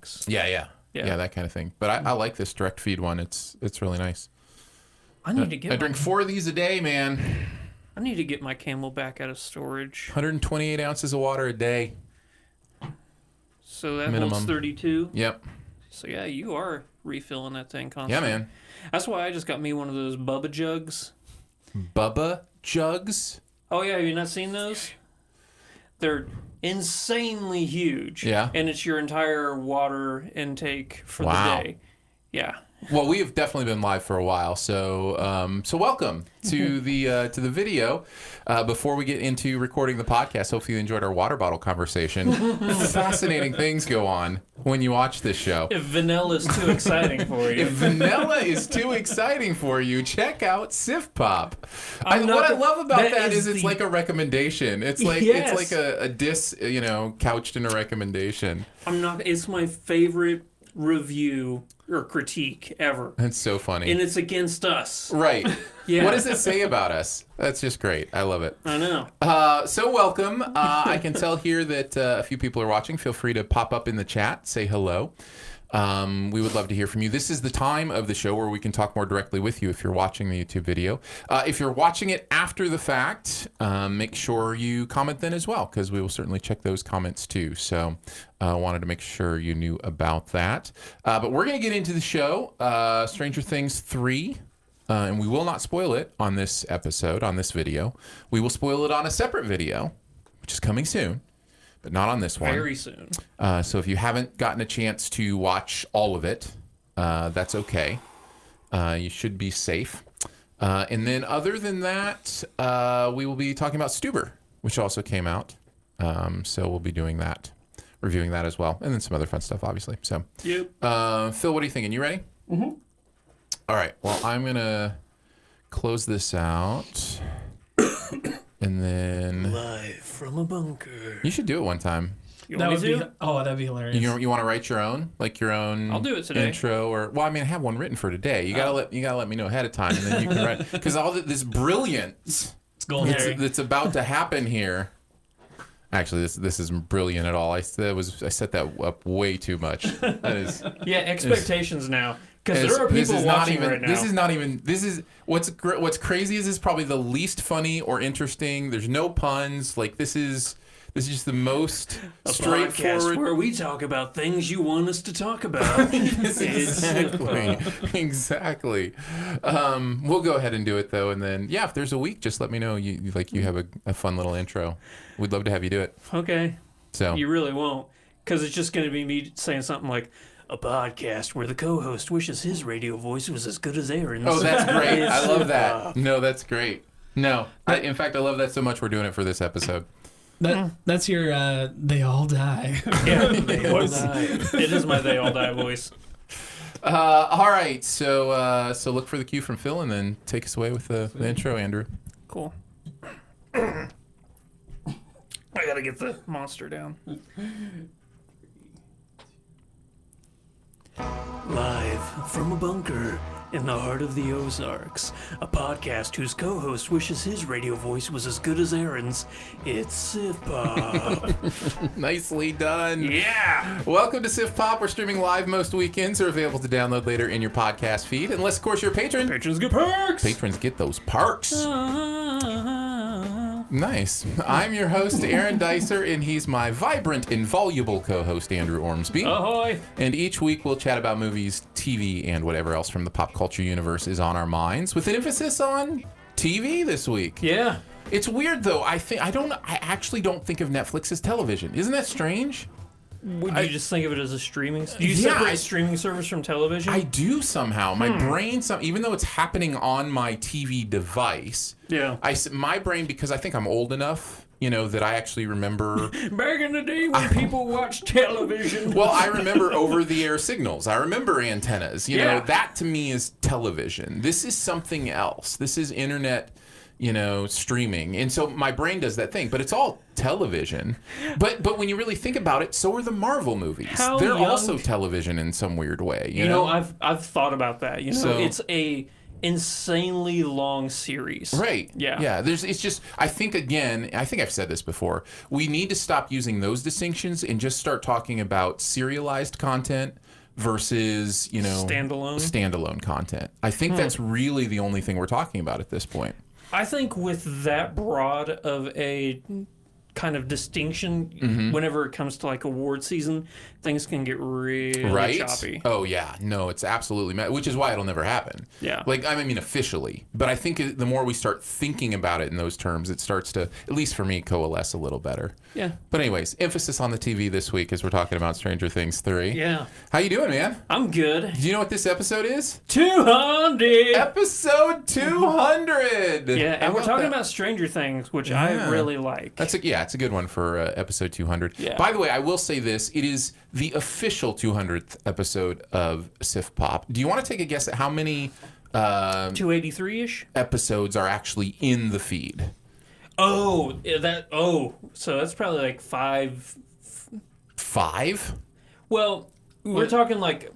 snacks. Yeah, that kind of thing. But I like this direct feed one. It's really nice. I need to get. I drink 4 of these a day, man. I need to get my Camelback out of storage. 128 ounces of water a day. So that minimum. holds 32. Yep. So yeah, you are refilling that thing constantly. Yeah, man. That's why I just got me one of those Bubba jugs. Bubba jugs? Oh yeah, have you not seen those? They're insanely huge. Yeah. And it's your entire water intake for the day. Yeah. Well, we have definitely been live for a while, so welcome to the video. Before we get into recording the podcast, hopefully you enjoyed our water bottle conversation. Fascinating things go on when you watch this show. If vanilla is too exciting for you. If vanilla is too exciting for you, check out SiftPop. What I love about that is it's like a recommendation. It's like it's like a diss, couched in a recommendation. It's my favorite review or critique ever. That's so funny. And it's against us. Right. Yeah. What does it say about us? That's just great. I love it. I know. So welcome. I can tell here that a few people are watching. Feel free to pop up in the chat, say hello. We would love to hear from you. This is the time of the show where we can talk more directly with you if you're watching the YouTube video. If you're watching it after the fact, make sure you comment then as well, because we will certainly check those comments too. So I wanted to make sure you knew about that. But we're going to get into the show, Stranger Things 3. And we will not spoil it on this episode, on this video. We will spoil it on a separate video, which is coming soon. But not on this one. Very soon. So if you haven't gotten a chance to watch all of it, that's okay. You should be safe. And then other than that, we will be talking about Stuber, which also came out. So we'll be doing that, reviewing that as well. And then some other fun stuff, obviously. So, Yep. Phil, what are you thinking? You ready? Mm-hmm. All right. Well, I'm going to close this out. And then... Live from a bunker. You should do it one time. That'd be hilarious. You want to write your own, like your own? I'll do it today. Intro or I have one written for today. You gotta let me know ahead of time, and then you can write because all this brilliance that's about to happen here. Actually, this isn't brilliant at all. I set that up way too much. That is expectations now. Because there are people watching right now. This is what's crazy is probably the least funny or interesting. There's no puns. Like this is just the most straightforward. Where we talk about things you want us to talk about. Exactly. We'll go ahead and do it though, and then if there's a week, just let me know. You have a fun little intro. We'd love to have you do it. Okay. So you really won't, because it's just going to be me saying something like, a podcast where the co-host wishes his radio voice was as good as Aaron's. Oh, that's great. I love that. No, that's great. No. In fact, I love that so much we're doing it for this episode. That's your they all die. Yeah, they all die. It is my they all die voice. All right. So look for the cue from Phil and then take us away with the intro, Andrew. Cool. I gotta get the monster down. Live from a bunker in the heart of the Ozarks, a podcast whose co-host wishes his radio voice was as good as Aaron's. It's SiftPop. Nicely done. Yeah. Welcome to SiftPop. We're streaming live most weekends. Are available to download later in your podcast feed. Unless, of course, you're a patron. Patrons get perks. Patrons get those perks. Nice. I'm your host, Aaron Dicer, and he's my vibrant and voluble co-host, Andrew Ormsby. Ahoy! And each week we'll chat about movies, TV, and whatever else from the pop culture universe is on our minds, with an emphasis on TV this week. Yeah. It's weird, though. I actually don't think of Netflix as television. Isn't that strange? Would you just think of it as a streaming? Do you separate streaming service from television? I do somehow. My brain, even though it's happening on my TV device, my brain, because I think I'm old enough, that I actually remember. Back in the day when people watched television. Well, I remember over-the-air signals. I remember antennas. That to me is television. This is something else. This is internet. Streaming. And so my brain does that thing, but it's all television. But when you really think about it, so are the Marvel movies. They're also television in some weird way. I've thought about that. It's insanely long series. Right. Yeah. Yeah. It's just, I think I've said this before. We need to stop using those distinctions and just start talking about serialized content versus, standalone content. I think that's really the only thing we're talking about at this point. I think with that broad of a kind of distinction, whenever it comes to like award season, things can get really choppy. Oh yeah, no, it's absolutely which is why it'll never happen. Yeah, like I mean officially, but I think the more we start thinking about it in those terms, it starts to, at least for me, coalesce a little better. Yeah. But anyways, emphasis on the TV this week as we're talking about Stranger Things 3. Yeah. How you doing, man? I'm good. Do you know what this episode is? 200. Episode 200. Yeah, and we're talking about Stranger Things, which I really like. It's a good one for episode 200. Yeah. By the way, I will say this: it is the official 200th episode of SiftPop. Do you want to take a guess at how many 283-ish episodes are actually in the feed? So that's probably like 5. 5? Well, we're talking like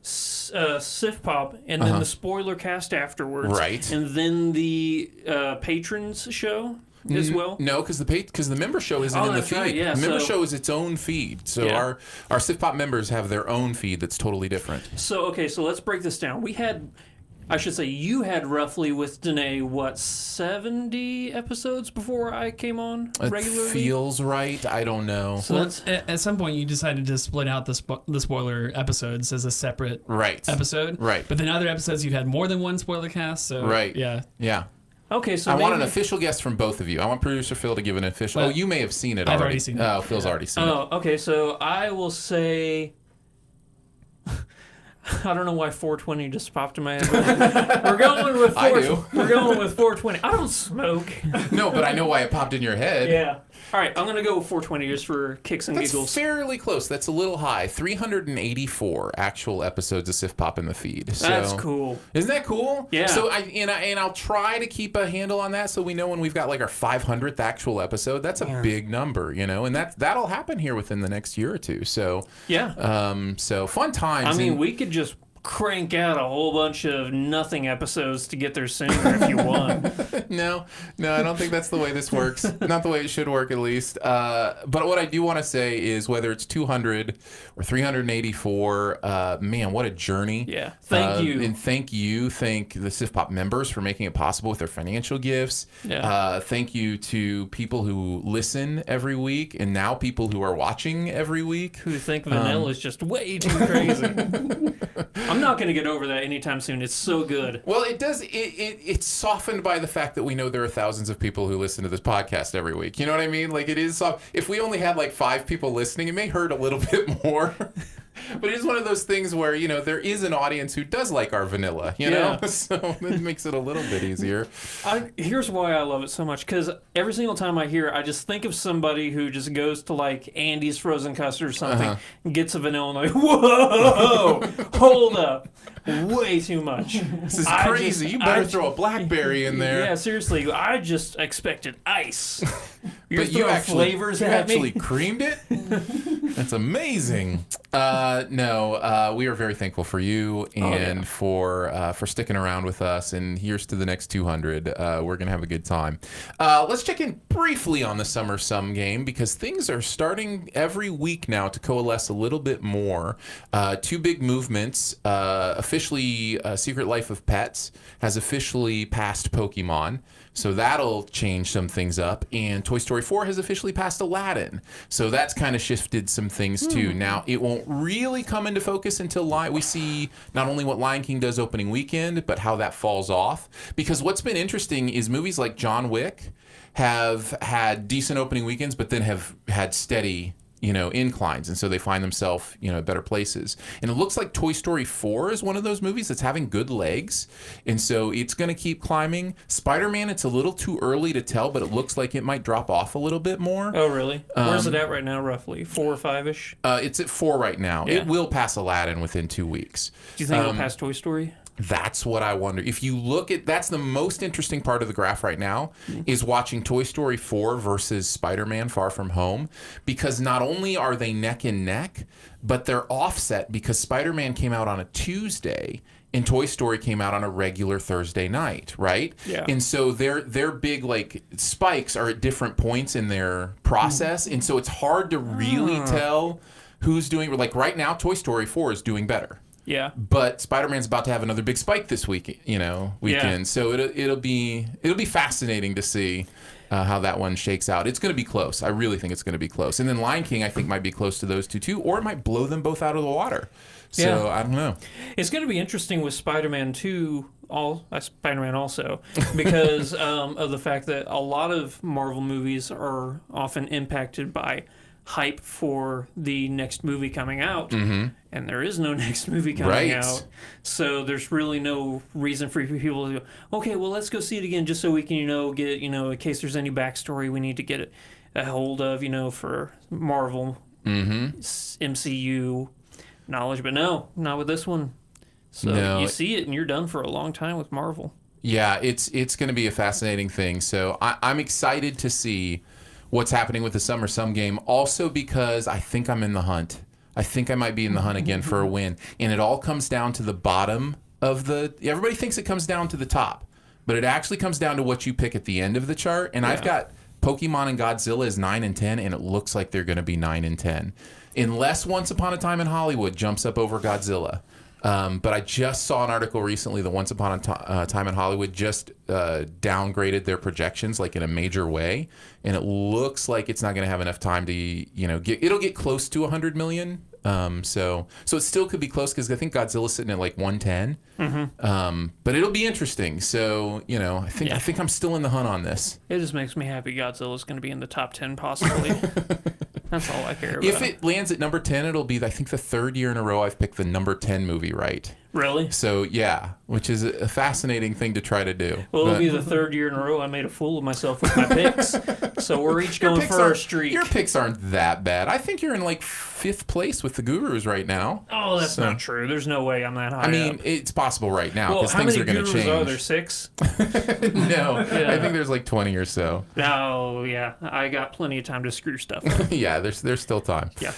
SiftPop, and then the spoiler cast afterwards, right? And then the patrons show as well. No, because the member show isn't in the feed. Right, yeah, the member show is its own feed. So our SiftPop members have their own feed that's totally different. So let's break this down. You had roughly with Danae, 70 episodes before I came on regularly? It feels right. I don't know. So at some point you decided to split out the spoiler episodes as a separate episode. Right. But then other episodes you had more than one spoiler cast. So yeah. Okay, so I want an official guess from both of you. I want producer Phil to give an official. You may have seen it already. I've already seen it. Oh, Phil's already seen it. Oh, okay. So I will say, I don't know why 420 just popped in my head. We're going with 420. I don't smoke. No, but I know why it popped in your head. Yeah. All right, I'm going to go with 420 just for kicks and giggles. That's fairly close. That's a little high. 384 actual episodes of SiftPop in the feed. So, that's cool. Isn't that cool? Yeah. So I'll try to keep a handle on that so we know when we've got like our 500th actual episode. That's a big number, and that'll happen here within the next year or two. So so fun times. I mean, we could just crank out a whole bunch of nothing episodes to get there sooner if you want. No, I don't think that's the way this works. Not the way it should work, at least. But what I do want to say is whether it's 200 or 384, man, what a journey. Yeah. Thank you. And thank the SiftPop members for making it possible with their financial gifts. Yeah. Thank you to people who listen every week and now people who are watching every week. Who think vanilla is just way too crazy. I'm not going to get over that anytime soon. It's so good. Well, it does. It's softened by the fact that we know there are thousands of people who listen to this podcast every week. You know what I mean? Like, it is soft. If we only had like 5 people listening, it may hurt a little bit more. But it's one of those things where, there is an audience who does like our vanilla, know? So it makes it a little bit easier. Here's why I love it so much, because every single time I hear it, I just think of somebody who just goes to, like, Andy's Frozen Custard or something, and gets a vanilla, and like, whoa, hold up. Way too much. This is crazy. You better throw a blackberry in there. Yeah, seriously. I just expected ice. But you actually creamed it? That's amazing. We are very thankful for you and for sticking around with us. And here's to the next 200. We're going to have a good time. Let's check in briefly on the Summer Sum game because things are starting every week now to coalesce a little bit more. 2 big movements. Officially, Secret Life of Pets has officially passed Pokemon. So that'll change some things up. And Toy Story 4 has officially passed Aladdin. So that's kind of shifted some things too. Now, it won't really come into focus until we see not only what Lion King does opening weekend, but how that falls off. Because what's been interesting is movies like John Wick have had decent opening weekends, but then have had steady inclines, and so they find themselves, better places. And it looks like Toy Story 4 is one of those movies that's having good legs, and so it's going to keep climbing. Spider-Man, it's a little too early to tell, but it looks like it might drop off a little bit more. Oh, really? Where's it at right now, roughly? 4 or 5-ish? It's at 4 right now. Yeah. It will pass Aladdin within 2 weeks. Do you think it'll pass Toy Story? That's what I wonder. If you look at, that's the most interesting part of the graph right now, is watching Toy Story 4 versus Spider-Man Far From Home, because not only are they neck and neck, but they're offset because Spider-Man came out on a Tuesday and Toy Story came out on a regular Thursday night, right? Yeah. And so their big like spikes are at different points in their process, and so it's hard to really tell who's doing, like right now Toy Story 4 is doing better. Yeah. But Spider-Man's about to have another big spike this weekend. Yeah. So it'll be fascinating to see how that one shakes out. It's going to be close. I really think it's going to be close. And then Lion King, I think, might be close to those two too, or it might blow them both out of the water. So I don't know. It's going to be interesting with Spider-Man 2, Spider-Man also, because of the fact that a lot of Marvel movies are often impacted by hype for the next movie coming out, and there is no next movie coming out, so there's really no reason for people to go, okay, well, let's go see it again just so we can get in case there's any backstory we need to get a hold of for Marvel MCU knowledge. But no, not with this one. So you see it and you're done for a long time with Marvel. Yeah, it's going to be a fascinating thing. So I'm excited to see what's happening with the Summer Sum game, also because I think I'm in the hunt. I think I might be in the hunt again for a win. And it all comes down to the bottom of everybody thinks it comes down to the top, but it actually comes down to what you pick at the end of the chart. And I've got Pokemon and Godzilla as 9 and 10, and it looks like they're going to be 9 and 10. Unless Once Upon a Time in Hollywood jumps up over Godzilla. But I just saw an article recently that Once Upon a Time in Hollywood just downgraded their projections like in a major way, and it looks like it's not going to have enough time to it'll get close to 100 million. So it still could be close because I think Godzilla's sitting at like 110. But it'll be interesting. So I think I'm still in the hunt on this. It just makes me happy Godzilla's going to be in the top 10 possibly. That's all I care about. If it lands at number 10, it'll be, I think, the third year in a row I've picked the number 10 movie right. Really? So, yeah, which is a fascinating thing to try to do. Well, it'll be the third year in a row I made a fool of myself with my picks. So we're each going for our streak. Your picks aren't that bad. I think you're in like 5th place with the Gurus right now. Oh, that's not true. There's no way I'm that high up. It's possible right now because things are going to change. How many Gurus are there? 6? No, I think there's like 20 or so. Oh, yeah. I got plenty of time to screw stuff up. Yeah, there's still time. Yeah.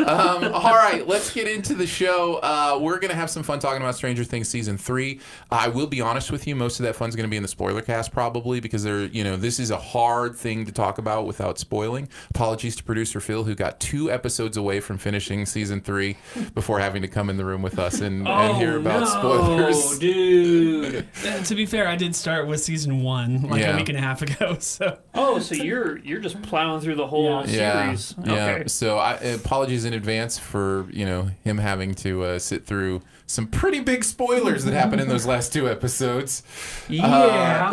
All right, let's get into the show. We're going to have some fun talking about Stranger Things Season 3. I will be honest with you, most of that fun's going to be in the spoiler cast probably because this is a hard thing to talk about without spoiling. Apologies to producer Phil, who got 2 episodes away from finishing Season 3 before having to come in the room with us and hear about spoilers. Oh, dude. To be fair, I did start with Season 1 a week and a half ago. So you're just plowing through the whole series. Yeah. Okay. So apologies in advance for him having to sit through some pretty big spoilers that happened in those last 2 episodes. Yeah.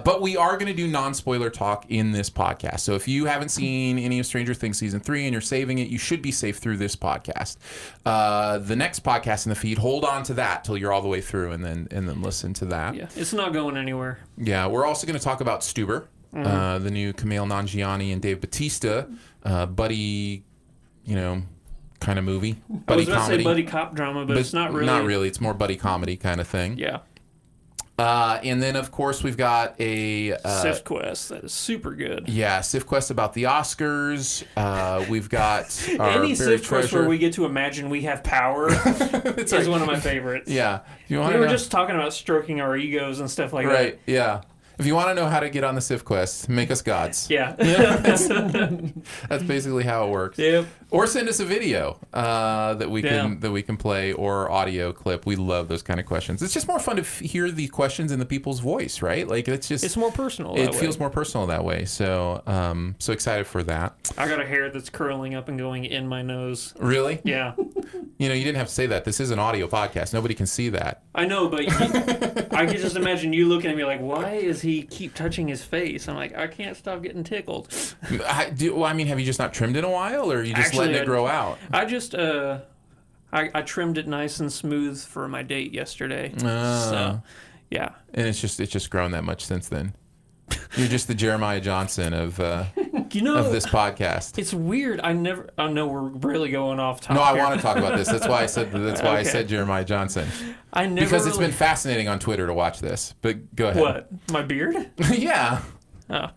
But we are going to do non-spoiler talk in this podcast. So if you haven't seen any of Stranger Things Season 3 and you're saving it, you should be safe through this podcast. The next podcast in the feed, hold on to that till you're all the way through and then listen to that. Yeah, it's not going anywhere. Yeah, we're also going to talk about Stuber, the new Kumail Nanjiani and Dave Bautista buddy, kind of movie. Buddy comedy. Say buddy cop drama, but it's not really. Not really. It's more buddy comedy kind of thing. Yeah. And then, of course, we've got a Sift Quest that is super good. Yeah, Sift Quest about the Oscars. We've got our any Sift Quest where we get to imagine we have power is one of my favorites. Yeah, we were just talking about stroking our egos and stuff like that. Right. Yeah. If you want to know how to get on the Sift Quest, make us gods. Yeah. That's basically how it works. Yep. Or send us a video that we can play, or audio clip. We love those kind of questions. It's just more fun to hear the questions in the people's voice, right? Like it's more personal. It feels more personal that way. So so excited for that. I got a hair that's curling up and going in my nose. Really? Yeah. You didn't have to say that. This is an audio podcast. Nobody can see that. I know, but I can just imagine you looking at me like, why is he keep touching his face? I'm like, I can't stop getting tickled. Have you just not trimmed in a while, or are you just letting it grow out? I just I trimmed it nice and smooth for my date yesterday. So yeah. And it's just grown that much since then. You're just the Jeremiah Johnson of You know, of this podcast. it's weird. I know we're really going off topic. No, I here. want to talk about this. That's why I said I Okay. said Jeremiah Johnson. I never Because it's really... been fascinating on Twitter to watch this. But go ahead. What? My beard? Yeah. Oh.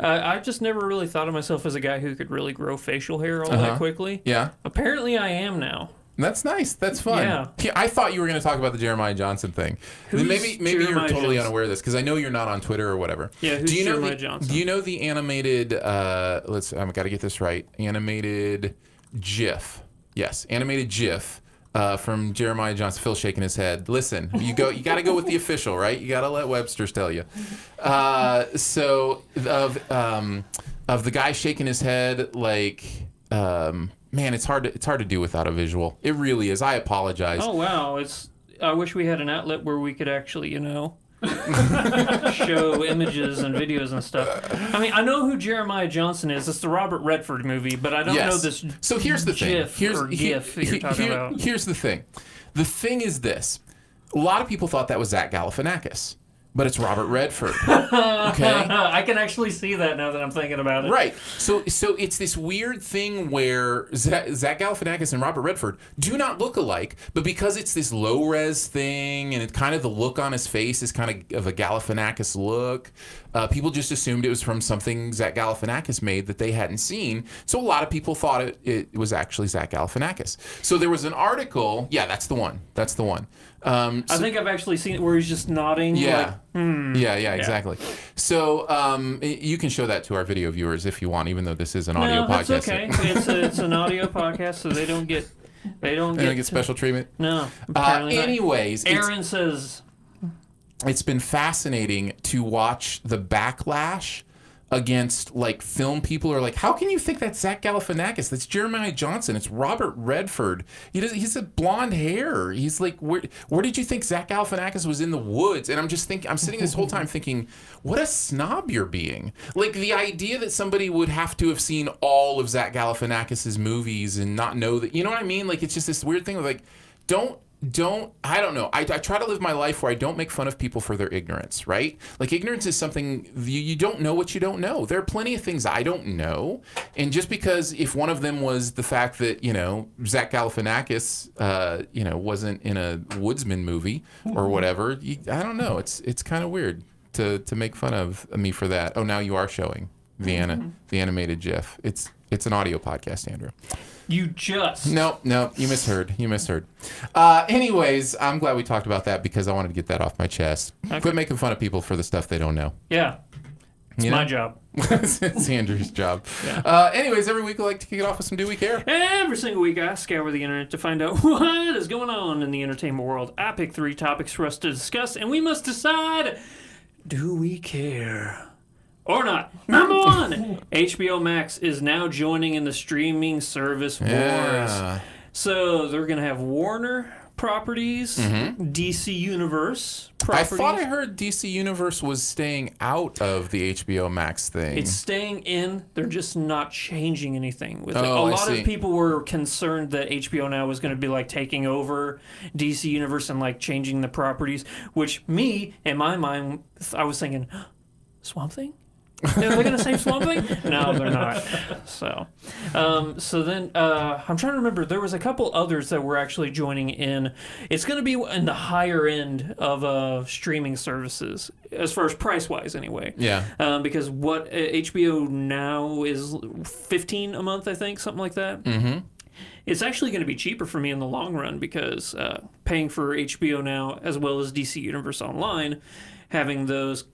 I just never really thought of myself as a guy who could really grow facial hair all that quickly. Yeah. Apparently I am now. That's nice. That's fun. Yeah. I thought you were going to talk about the Jeremiah Johnson thing. Who's Maybe Jeremiah you're totally Johnson? unaware of this because I know you're not on Twitter or whatever. Yeah, who's Jeremiah the, Johnson? Do you know the animated, I've got to get this right, animated GIF. Yes, animated GIF from Jeremiah Johnson. Phil shaking his head. Listen, you got to go with the official, right? You got to let Webster's tell you. So of the guy shaking his head like... man, it's hard to do without a visual. It really is. I apologize. Oh wow, I wish we had an outlet where we could actually, show images and videos and stuff. I mean, I know who Jeremiah Johnson is. It's the Robert Redford movie, but I don't know this. So here's the thing. GIF that you're talking about. Here's the thing. The thing is this. A lot of people thought that was Zach Galifianakis. But it's Robert Redford. Okay? I can actually see that now that I'm thinking about it. Right. So it's this weird thing where Zach Galifianakis and Robert Redford do not look alike, but because it's this low-res thing and it's kind of the look on his face is kind of a Galifianakis look, people just assumed it was from something Zach Galifianakis made that they hadn't seen. So a lot of people thought it was actually Zach Galifianakis. So there was an article. Yeah, that's the one. That's the one. I think I've actually seen it where he's just nodding. Yeah. Like, Yeah, exactly. So you can show that to our video viewers if you want, even though this is an audio podcast. That's okay. It's an audio podcast, so they don't get special treatment. No. Apparently not. Anyways, Aaron says it's been fascinating to watch the backlash against like film people are like, how can you think that's Zach Galifianakis? That's Jeremiah Johnson. It's Robert Redford. He's a blonde hair. He's like, where did you think Zach Galifianakis was in the woods? And I'm sitting this whole time thinking, what a snob you're being. Like the idea that somebody would have to have seen all of Zach Galifianakis's movies and not know that, you know what I mean? Like it's just this weird thing of like, I don't know. I try to live my life where I don't make fun of people for their ignorance, right? Like ignorance is something, you don't know what you don't know. There are plenty of things I don't know. And just because if one of them was the fact that, Zach Galifianakis, wasn't in a Woodsman movie or whatever, I don't know. It's kind of weird to make fun of me for that. Oh, now you are showing the animated GIF. It's an audio podcast, Andrew. you just. No, you misheard. Anyways, I'm glad we talked about that because I wanted to get that off my chest. Okay. Quit making fun of people for the stuff they don't know. Yeah. It's my job. It's Andrew's job. Yeah. Anyways, every week I like to kick it off with some Do We Care? Every single week I scour the internet to find out what is going on in the entertainment world. I pick 3 topics for us to discuss, and we must decide, do we care or not? Number 1, HBO Max is now joining in the streaming service wars. Yeah. So they're going to have Warner properties, DC Universe properties. I thought I heard DC Universe was staying out of the HBO Max thing. It's staying in. They're just not changing anything with it. Oh, A lot of people were concerned that HBO Now was going to be like taking over DC Universe and like changing the properties, which me, in my mind, I was thinking, Swamp Thing? They're going to save Swamp Thing? No, they're not. So then I'm trying to remember. There was a couple others that were actually joining in. It's going to be in the higher end of streaming services, as far as price-wise anyway. Yeah. Because what HBO Now is $15 a month, I think, something like that. Mm-hmm. It's actually going to be cheaper for me in the long run because paying for HBO Now as well as DC Universe Online, having those,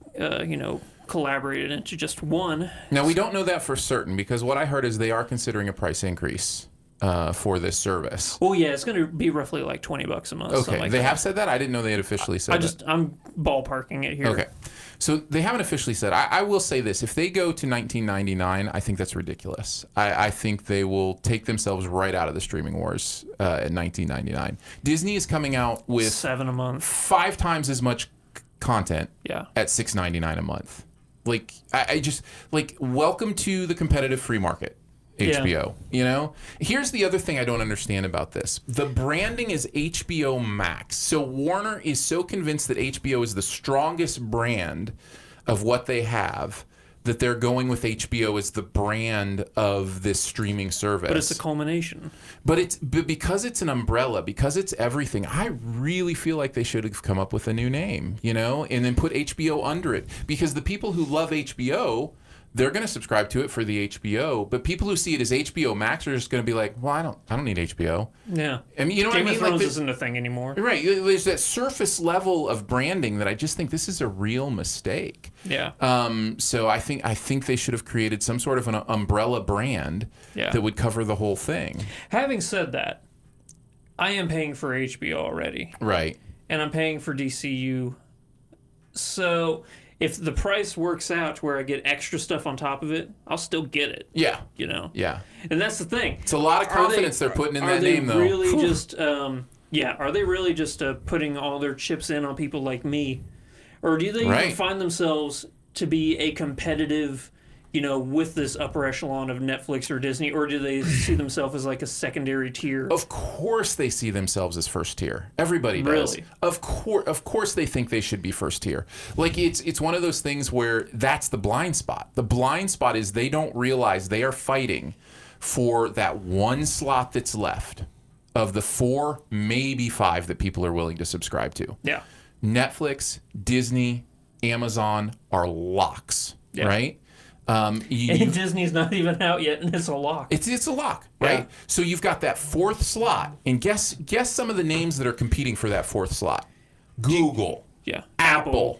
collaborated into just one. Now, we don't know that for certain because what I heard is they are considering a price increase for this service. Oh, yeah, it's going to be roughly like $20 a month. Okay, like they that. have said that? I didn't know they had officially said that. I'm ballparking it here. Okay. So they haven't officially said. I will say this. If they go to $19.99, I think that's ridiculous. I think they will take themselves right out of the streaming wars at $19.99. Disney is coming out with $7 a month. 5 times as much content at $6.99 a month. Like, I just, like, welcome to the competitive free market, HBO. Yeah. Here's the other thing I don't understand about this. The branding is HBO Max. So Warner is so convinced that HBO is the strongest brand of what they have that they're going with HBO as the brand of this streaming service. But it's a culmination. But because it's an umbrella, because it's everything, I really feel like they should have come up with a new name, you know, and then put HBO under it. Because the people who love HBO, they're going to subscribe to it for the HBO, but people who see it as HBO Max are just going to be like, well, I don't need HBO. Yeah. I mean, you know what I mean? Game of Thrones isn't a thing anymore. Right. There's that surface level of branding that I just think this is a real mistake. Yeah. So I think they should have created some sort of an umbrella brand that would cover the whole thing. Having said that, I am paying for HBO already. Right. And I'm paying for DCU. So if the price works out to where I get extra stuff on top of it, I'll still get it. Yeah. You know? Yeah. And that's the thing. It's a lot of confidence they're putting in that name, though. Are they really just, are they really just putting all their chips in on people like me? Or do they even find themselves to be a competitive, you know, with this upper echelon of Netflix or Disney? Or do they see themselves as like a secondary tier? Of course they see themselves as first tier. Everybody does. Really? Of course they think they should be first tier. Like it's one of those things where that's the blind spot. The blind spot is they don't realize they are fighting for that one slot that's left of the 4, maybe 5 that people are willing to subscribe to. Yeah. Netflix, Disney, Amazon are locks, right? And Disney's not even out yet, and it's a lock. It's a lock, right? Yeah. So you've got that 4th slot, and guess some of the names that are competing for that 4th slot: Google, Apple,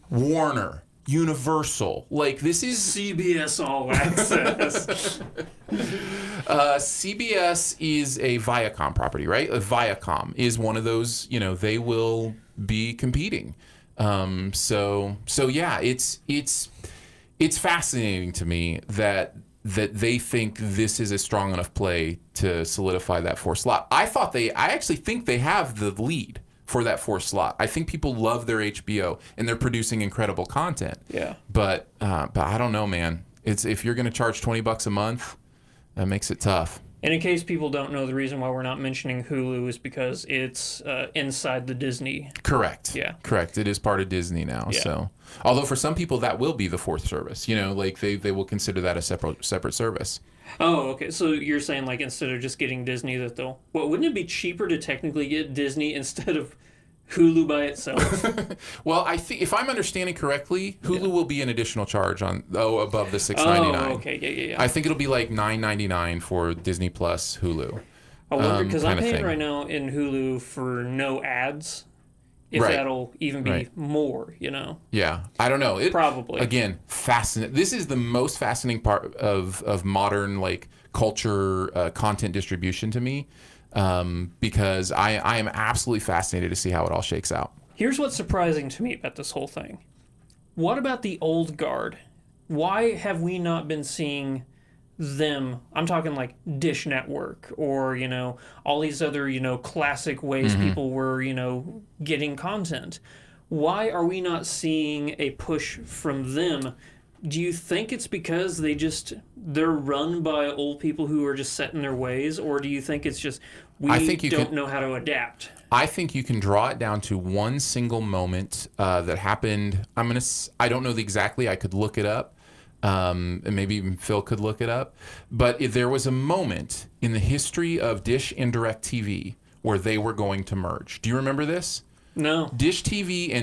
Warner, Universal. Like this is CBS All Access. CBS is a Viacom property, right? Viacom is one of those. You know, they will be competing. So yeah, it's fascinating to me that they think this is a strong enough play to solidify that 4th slot. I actually think they have the lead for that 4th slot. I think people love their HBO and they're producing incredible content. Yeah. But I don't know, man. If you're going to charge $20 a month, that makes it tough. And in case people don't know, the reason why we're not mentioning Hulu is because it's inside the Disney. Correct. Yeah. Correct. It is part of Disney now. Yeah. So, although for some people that will be the 4th service, you know, like they will consider that a separate service. Oh, okay. So you're saying like instead of just getting Disney, that they'll wouldn't it be cheaper to technically get Disney instead of Hulu by itself? Well, I think if I'm understanding correctly, Hulu will be an additional charge above the $6.99. Oh, okay, yeah. I think it'll be like $9.99 for Disney Plus Hulu. I wonder because I'm paying right now in Hulu for no ads. If that'll even be more, you know. Yeah, I don't know. Probably. Again, fascinating. This is the most fascinating part of modern like culture content distribution to me. Because I am absolutely fascinated to see how it all shakes out. Here's what's surprising to me about this whole thing. What about the old guard? Why have we not been seeing them? I'm talking like Dish Network or, you know, all these other, you know, classic ways people were, you know, getting content. Why are we not seeing a push from them? Do you think it's because they're run by old people who are just set in their ways, or do you think it's just we don't know how to adapt? I think you can draw it down to one single moment that happened. I don't know exactly. I could look it up, and maybe even Phil could look it up. But there was a moment in the history of Dish and DirecTV where they were going to merge. Do you remember this? No. Dish TV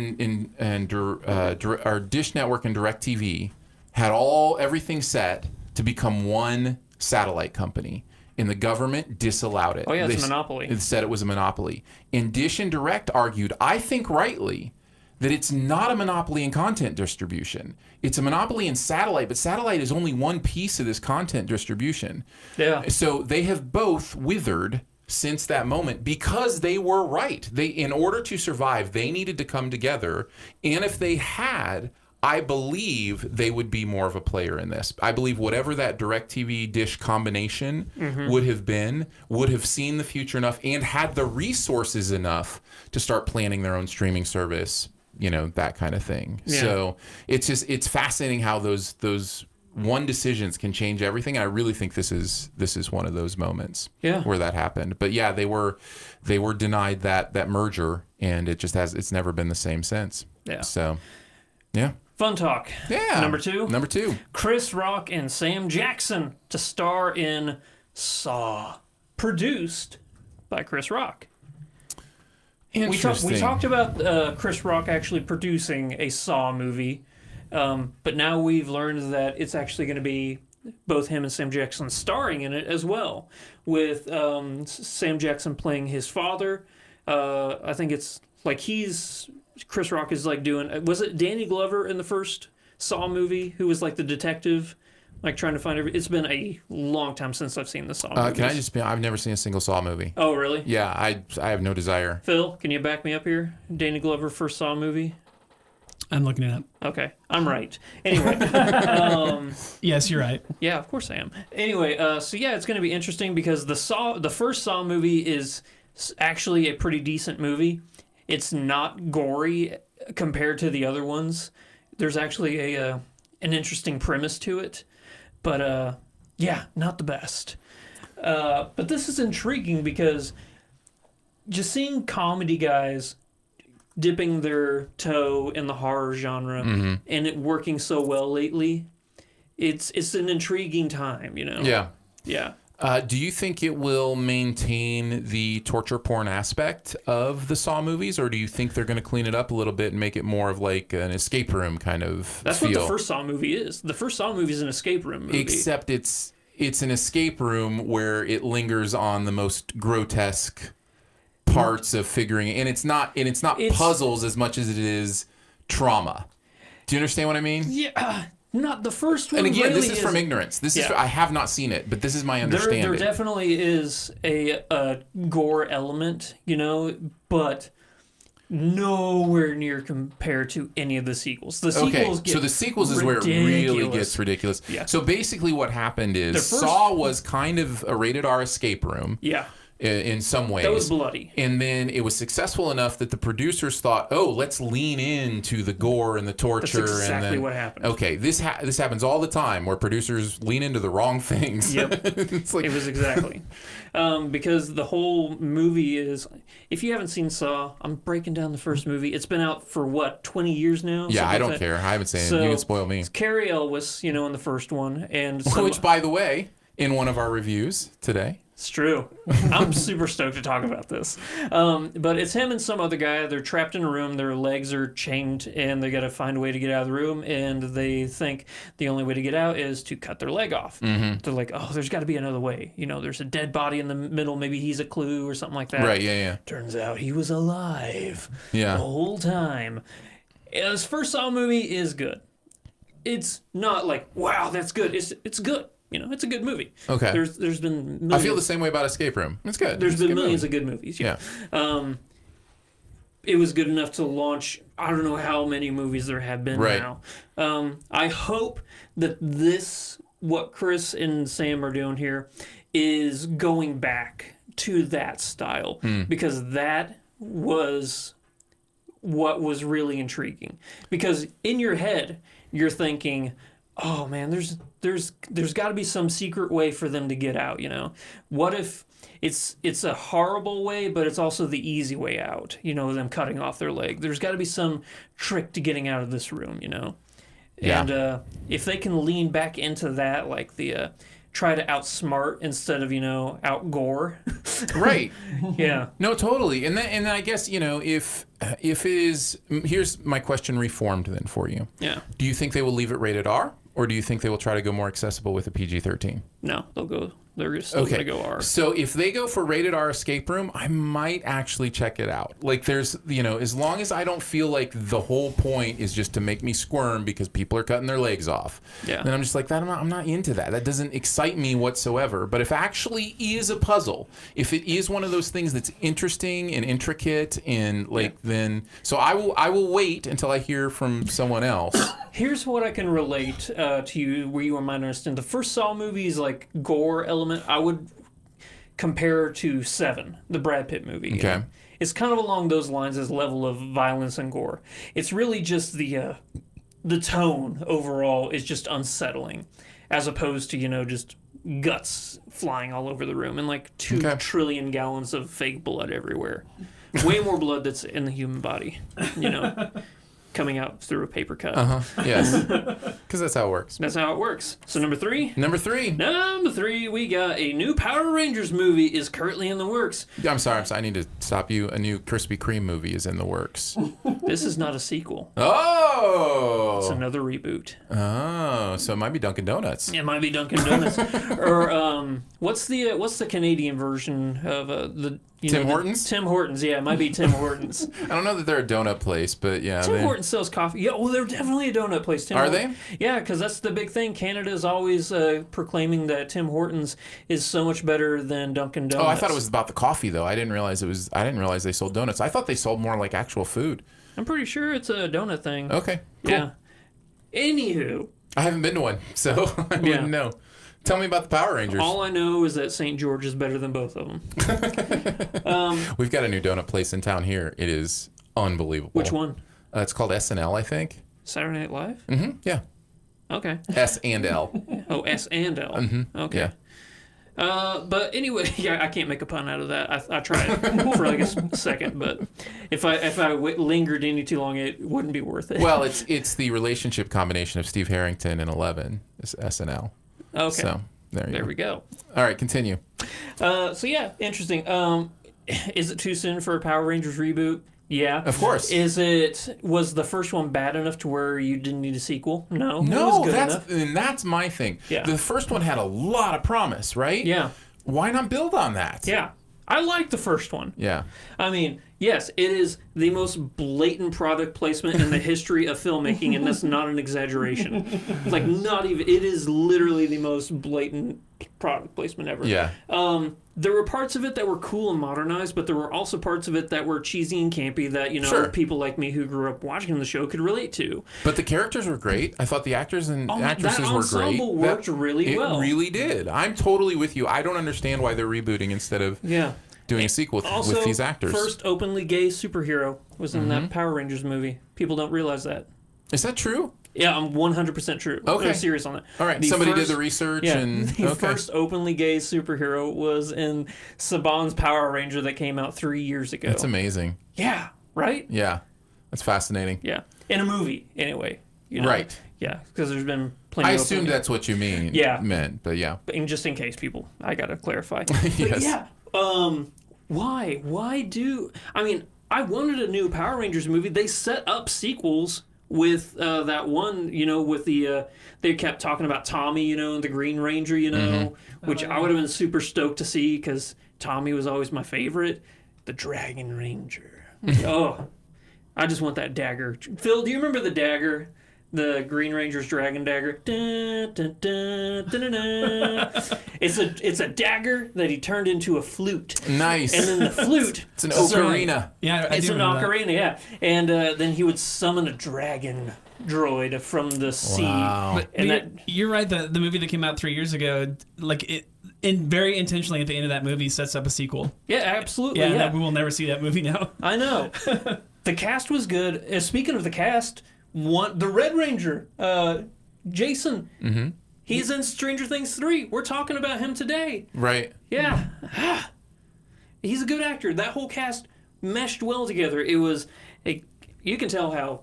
or Dish Network and DirecTV had everything set to become one satellite company, and the government disallowed it. Oh yeah, it's a monopoly. It said it was a monopoly. And Dish and Direct argued, I think rightly, that it's not a monopoly in content distribution. It's a monopoly in satellite, but satellite is only one piece of this content distribution. Yeah. So they have both withered since that moment because they were right. In order to survive, they needed to come together, and if they had, I believe they would be more of a player in this. I believe whatever that DirecTV Dish combination would have seen the future enough and had the resources enough to start planning their own streaming service, you know, that kind of thing. Yeah. So it's fascinating how those one decisions can change everything. And I really think this is one of those moments where that happened. But yeah, they were denied that merger, and it's never been the same since. Yeah. So yeah. Fun talk. Yeah. Number two. 2. Chris Rock and Sam Jackson to star in Saw, produced by Chris Rock. Interesting. We talked about Chris Rock actually producing a Saw movie, but now we've learned that it's actually going to be both him and Sam Jackson starring in it as well, with Sam Jackson playing his father. I think it's like Chris Rock is like doing, was it Danny Glover in the first Saw movie who was like the detective, like trying to find it's been a long time since I've seen the Saw movies. Can I just be, I've never seen a single Saw movie. Oh, really? Yeah, I have no desire. Phil, can you back me up here? Danny Glover first Saw movie? I'm looking it up. Okay, I'm right. Anyway. Yes, you're right. Yeah, of course I am. Anyway, so yeah, it's going to be interesting because the first Saw movie is actually a pretty decent movie. It's not gory compared to the other ones. There's actually an interesting premise to it, but yeah, not the best. But this is intriguing because just seeing comedy guys dipping their toe in the horror genre and it working so well lately, it's an intriguing time, you know? Yeah. Yeah. Do you think it will maintain the torture porn aspect of the Saw movies, or do you think they're going to clean it up a little bit and make it more of like an escape room kind of That's feel? what the first Saw movie is. The first Saw movie is an escape room movie. Except it's an escape room where it lingers on the most grotesque parts of figuring it. And it's not puzzles as much as it is trauma. Do you understand what I mean? Yeah. Not the first one. And again, really this is from ignorance. This is I have not seen it, but this is my understanding. There definitely is a gore element, you know, but nowhere near compared to any of the sequels. The sequels get so the sequels is where it really gets ridiculous. Yeah. So basically what happened is Saw was kind of a rated R escape room. Yeah. In some ways. That was bloody. And then it was successful enough that the producers thought, oh, let's lean into the gore and the torture. That's exactly and then, what happened. Okay, this happens all the time where producers lean into the wrong things. Yep. It's like, it was exactly. Because the whole movie is, if you haven't seen Saw, I'm breaking down the first movie. It's been out for what, 20 years now? Yeah, I don't care. I haven't seen it. You can spoil me. It's Carrie Elwes, you know, in the first one. And which, by the way, in one of our reviews today. It's true. I'm super stoked to talk about this. But it's him and some other guy. They're trapped in a room. Their legs are chained, and they got to find a way to get out of the room. And they think the only way to get out is to cut their leg off. Mm-hmm. They're like, oh, there's got to be another way. You know, there's a dead body in the middle. Maybe he's a clue or something like that. Right, yeah. Turns out he was alive the whole time. This first Saw movie is good. It's not like, wow, that's good. It's good. You know, it's a good movie. Okay. There's been millions. I feel the same way about Escape Room. It's good. There's been millions of good movies. Yeah. It was good enough to launch, I don't know how many movies there have been now. I hope that what Chris and Sam are doing here, is going back to that style. Because that was what was really intriguing. Because in your head, you're thinking, oh man, there's got to be some secret way for them to get out, you know? What if it's a horrible way, but it's also the easy way out, you know, them cutting off their leg. There's got to be some trick to getting out of this room, you know? Yeah. And if they can lean back into that, like the try to outsmart instead of, you know, outgore. Right. Yeah. No, totally. And then I guess, you know, if it is, here's my question reformed then for you. Yeah. Do you think they will leave it rated R, or do you think they will try to go more accessible with a PG-13? No, they're still going to go R. So if they go for rated R escape room, I might actually check it out. Like there's, you know, as long as I don't feel like the whole point is just to make me squirm because people are cutting their legs off. Yeah. Then I'm just like, I'm not into that. That doesn't excite me whatsoever. But if actually is a puzzle, if it is one of those things that's interesting and intricate and like then, so I will wait until I hear from someone else. Here's what I can relate to you, where you might understand. The first Saw movie's like gore element, I would compare to Seven, the Brad Pitt movie. Okay. You know? It's kind of along those lines as level of violence and gore. It's really just the tone overall is just unsettling, as opposed to, you know, just guts flying all over the room and like 2 trillion gallons of fake blood everywhere. Way more blood that's in the human body, you know. coming out through a paper cut. Yes. Because that's how it works. That's how it works. So number 3? Number 3. Number 3, we got a new Power Rangers movie is currently in the works. I'm sorry. I need to stop you. A new Krispy Kreme movie is in the works. This is not a sequel. Oh. It's another reboot. Oh, so it might be Dunkin' Donuts. It might be Dunkin' Donuts. Or what's the Canadian version of the Tim Hortons? Tim Hortons, yeah, it might be Tim Hortons. I don't know that they're a donut place, but yeah. Tim Hortons sells coffee. Yeah, well, they're definitely a donut place. Tim Are Hortons. they? Yeah, because that's the big thing. Canada is always proclaiming that Tim Hortons is so much better than Dunkin' Donuts. Oh, I thought it was about the coffee though. I didn't realize they sold donuts. I thought they sold more like actual food. I'm pretty sure it's a donut thing. Okay. Cool. Yeah. Anywho. I haven't been to one, so I wouldn't know. Tell me about the Power Rangers. All I know is that St. George is better than both of them. We've got a new donut place in town here. It is unbelievable. Which one? It's called SNL, I think. Saturday Night Live? Mm-hmm. Yeah. Okay. S and L. Oh, S and L. Mm-hmm. Okay. Yeah. But anyway, yeah, I can't make a pun out of that. I tried for like a second, but if I lingered any too long, it wouldn't be worth it. Well, it's the relationship combination of Steve Harrington and 11 is SNL. Okay. So there we go. All right, continue. So yeah, interesting. Is it too soon for a Power Rangers reboot? Yeah. Of course. Was the first one bad enough to where you didn't need a sequel? No. It No, was good enough. that's my thing. Yeah. The first one had a lot of promise, right? Yeah. Why not build on that? Yeah. I like the first one. Yeah. I mean, yes, it is the most blatant product placement in the history of filmmaking, and that's not an exaggeration. Like, not even, it is literally the most blatant product placement ever. Yeah. There were parts of it that were cool and modernized, but there were also parts of it that were cheesy and campy that, Sure. people like me who grew up watching the show could relate to. But the characters were great. I thought the actors and actresses that were great. ensemble worked really well. It really did. I'm totally with you. I don't understand why they're rebooting instead of doing a sequel with these actors. First openly gay superhero was in that Power Rangers movie. People don't realize that. Is that true? Yeah, I'm 100% true. Okay. I'm serious on that. All right. Somebody did the research. Yeah, and the first openly gay superhero was in Saban's Power Ranger that came out 3 years ago. That's amazing. Yeah, right? Yeah. That's fascinating. Yeah. In a movie, anyway. Right. Yeah, because there's been plenty I of assumed that's what you meant, but yeah. But just in case, people, I got to clarify. Yes. But yeah. Why? I mean, I wanted a new Power Rangers movie. They set up sequels with that one, with the, they kept talking about Tommy, and the Green Ranger, which I would have been super stoked to see because Tommy was always my favorite. The Dragon Ranger. Oh, I just want that dagger. Phil, do you remember the dagger? The Green Ranger's dragon dagger. Dun, dun, dun, dun, dun, dun. It's a dagger that he turned into a flute. Nice. And then the flute. It's an ocarina. Yeah, It's an ocarina, yeah. And then he would summon a dragon droid from the sea. Wow. But And you're right. The movie that came out 3 years ago, very intentionally at the end of that movie sets up a sequel. Yeah, absolutely. Yeah, Yeah, we will never see that movie now. I know. The cast was good. Speaking of the cast, the Red Ranger, Jason. Mm-hmm. He's in Stranger Things 3. We're talking about him today. Right. Yeah. He's a good actor. That whole cast meshed well together. It was you can tell how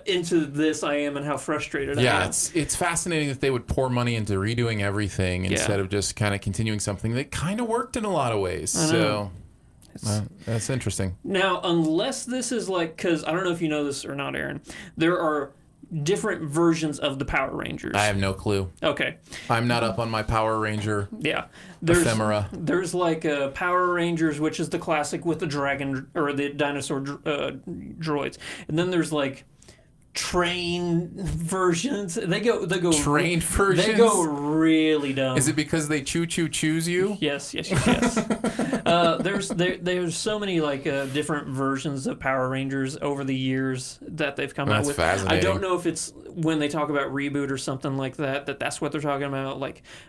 into this I am and how frustrated I am. Yeah, it's fascinating that they would pour money into redoing everything instead of just kind of continuing something that kind of worked in a lot of ways. So that's interesting. Now, unless this is because I don't know if you know this or not, Aaron, there are different versions of the Power Rangers. I have no clue. Okay. I'm not up on my Power Ranger ephemera. There's Power Rangers, which is the classic with the dragon or the dinosaur droids, and then there's train versions. They go Train versions? They go really dumb. Is it because they choose you? Yes. There's so many different versions of Power Rangers over the years that they've come out with. That's fascinating. I don't know if it's when they talk about reboot or something like that that's what they're talking about.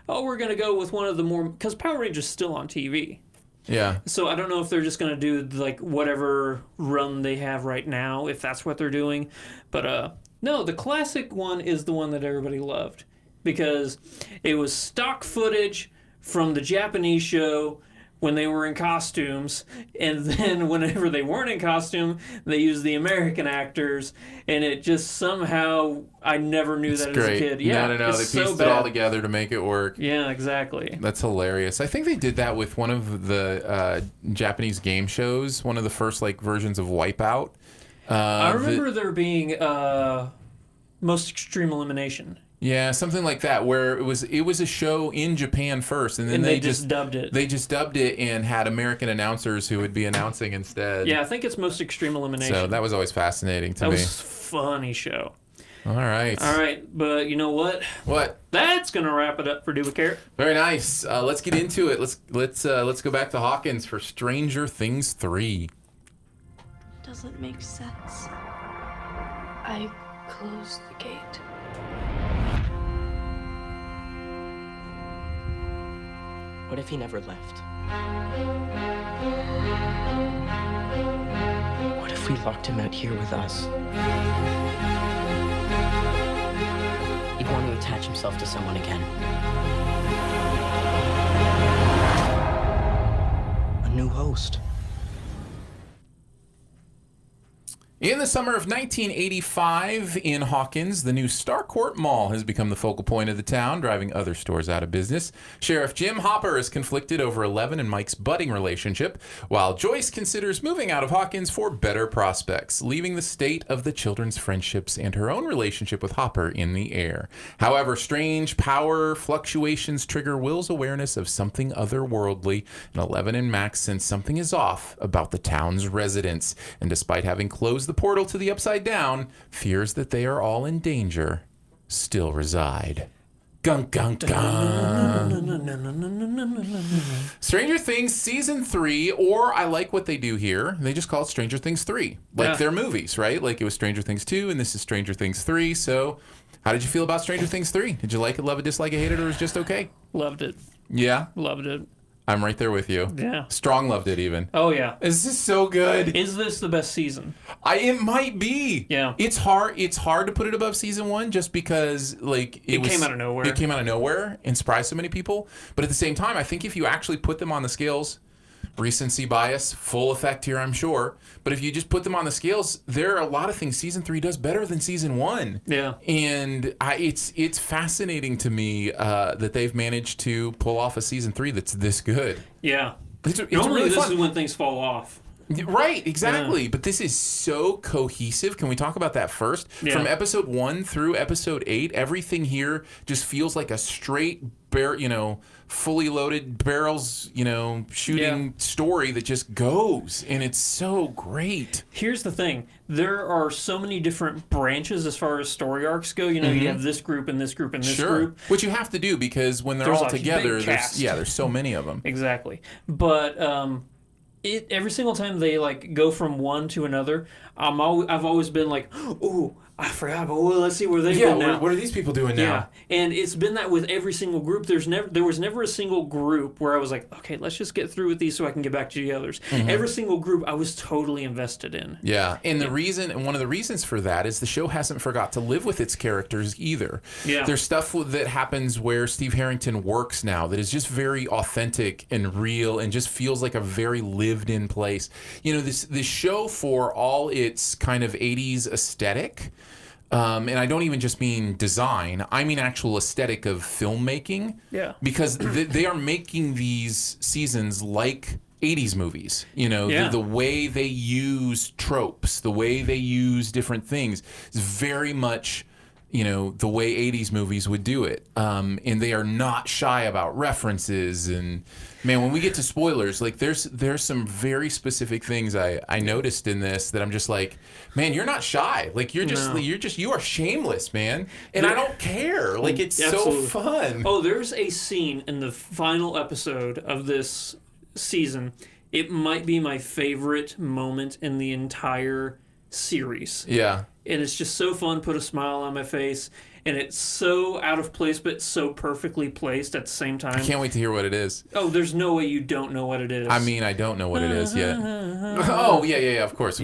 We're gonna go with one of the more, because Power Rangers is still on TV. Yeah. So I don't know if they're just going to do whatever run they have right now, if that's what they're doing. But no, the classic one is the one that everybody loved because it was stock footage from the Japanese show when they were in costumes, and then whenever they weren't in costume, they used the American actors, and it just somehow, I never knew that as a kid. Yeah, no. They it's pieced so it all bad. together to make it work. Yeah, exactly. That's hilarious. I think they did that with one of the Japanese game shows, one of the first like versions of Wipeout. I remember there being Most Extreme Elimination. Yeah, something like that, where it was a show in Japan first, and then And they just dubbed it. They just dubbed it and had American announcers who would be announcing instead. Yeah, I think it's Most Extreme Elimination. So that was always fascinating to That me. was a funny show. All right. All right, but you know what? What? That's gonna wrap it up for Do a Carrot. Very nice. Let's get into it. Let's go back to Hawkins for Stranger Things 3. Doesn't make sense. I closed the gate. What if he never left? What if we locked him out here with us? He'd want to attach himself to someone again. A new host. In the summer of 1985 in Hawkins, the new Starcourt Mall has become the focal point of the town, driving other stores out of business. Sheriff Jim Hopper is conflicted over Eleven and Mike's budding relationship, while Joyce considers moving out of Hawkins for better prospects, leaving the state of the children's friendships and her own relationship with Hopper in the air. However, strange power fluctuations trigger Will's awareness of something otherworldly, and Eleven and Max sense something is off about the town's residents, and despite having closed the portal to the Upside Down, fears that they are all in danger still reside. Gunk, gunk, gunk. Stranger Things Season 3, or I like what they do here. They just call it Stranger Things 3. Like their movies, right? Like it was Stranger Things 2, and this is Stranger Things 3. So how did you feel about Stranger Things 3? Did you like it, love it, dislike it, hate it, or was it just okay? Loved it. Yeah? Loved it. I'm right there with you. Yeah. Strong loved it even. Oh yeah. This is so good. Is this the best season? It might be. Yeah. It's hard to put it above season 1 just because like it came out of nowhere. It came out of nowhere and surprised so many people. But at the same time, I think if you actually put them on the scales, recency bias, full effect here, I'm sure. But if you just put them on the scales, there are a lot of things season 3 does better than season 1. Yeah. And it's fascinating to me that they've managed to pull off a season 3 that's this good. Yeah. It's Normally really this fun. is when things fall off. Right, exactly. Yeah. But this is so cohesive. Can we talk about that first? Yeah. From episode 1 through episode 8, everything here just feels like a straight fully loaded barrels, shooting story that just goes, and it's so great. Here's the thing. There are so many different branches as far as story arcs go. You have this group and this group and this group. Which you have to do because when they're There's all a together, big cast. there's so many of them. Exactly. But every single time they like go from one to another, I've always been like, ooh, I forgot, but let's see where they've been now. What are these people doing now? Yeah, and it's been that with every single group. There was never a single group where I was like, okay, let's just get through with these so I can get back to the others. Mm-hmm. Every single group I was totally invested in. Yeah, and one of the reasons for that is the show hasn't forgot to live with its characters either. Yeah. There's stuff that happens where Steve Harrington works now that is just very authentic and real and just feels like a very lived-in place. This show, for all its kind of 80s aesthetic, and I don't even just mean design, I mean actual aesthetic of filmmaking. Yeah. Because they are making these seasons like 80s movies. The way they use tropes, the way they use different things is very much the way 80s movies would do it. And they are not shy about references. And man, when we get to spoilers, like there's some very specific things I noticed in this that I'm just like, man, you're not shy. Like you are shameless, man. And I don't care. Like it's Absolutely. so fun. Oh, there's a scene in the final episode of this season. It might be my favorite moment in the entire series. Yeah. And it's just so fun, put a smile on my face, and it's so out of place, but so perfectly placed at the same time. I can't wait to hear what it is. Oh, there's no way you don't know what it is. I mean, I don't know what it is yet. Oh, yeah, of course.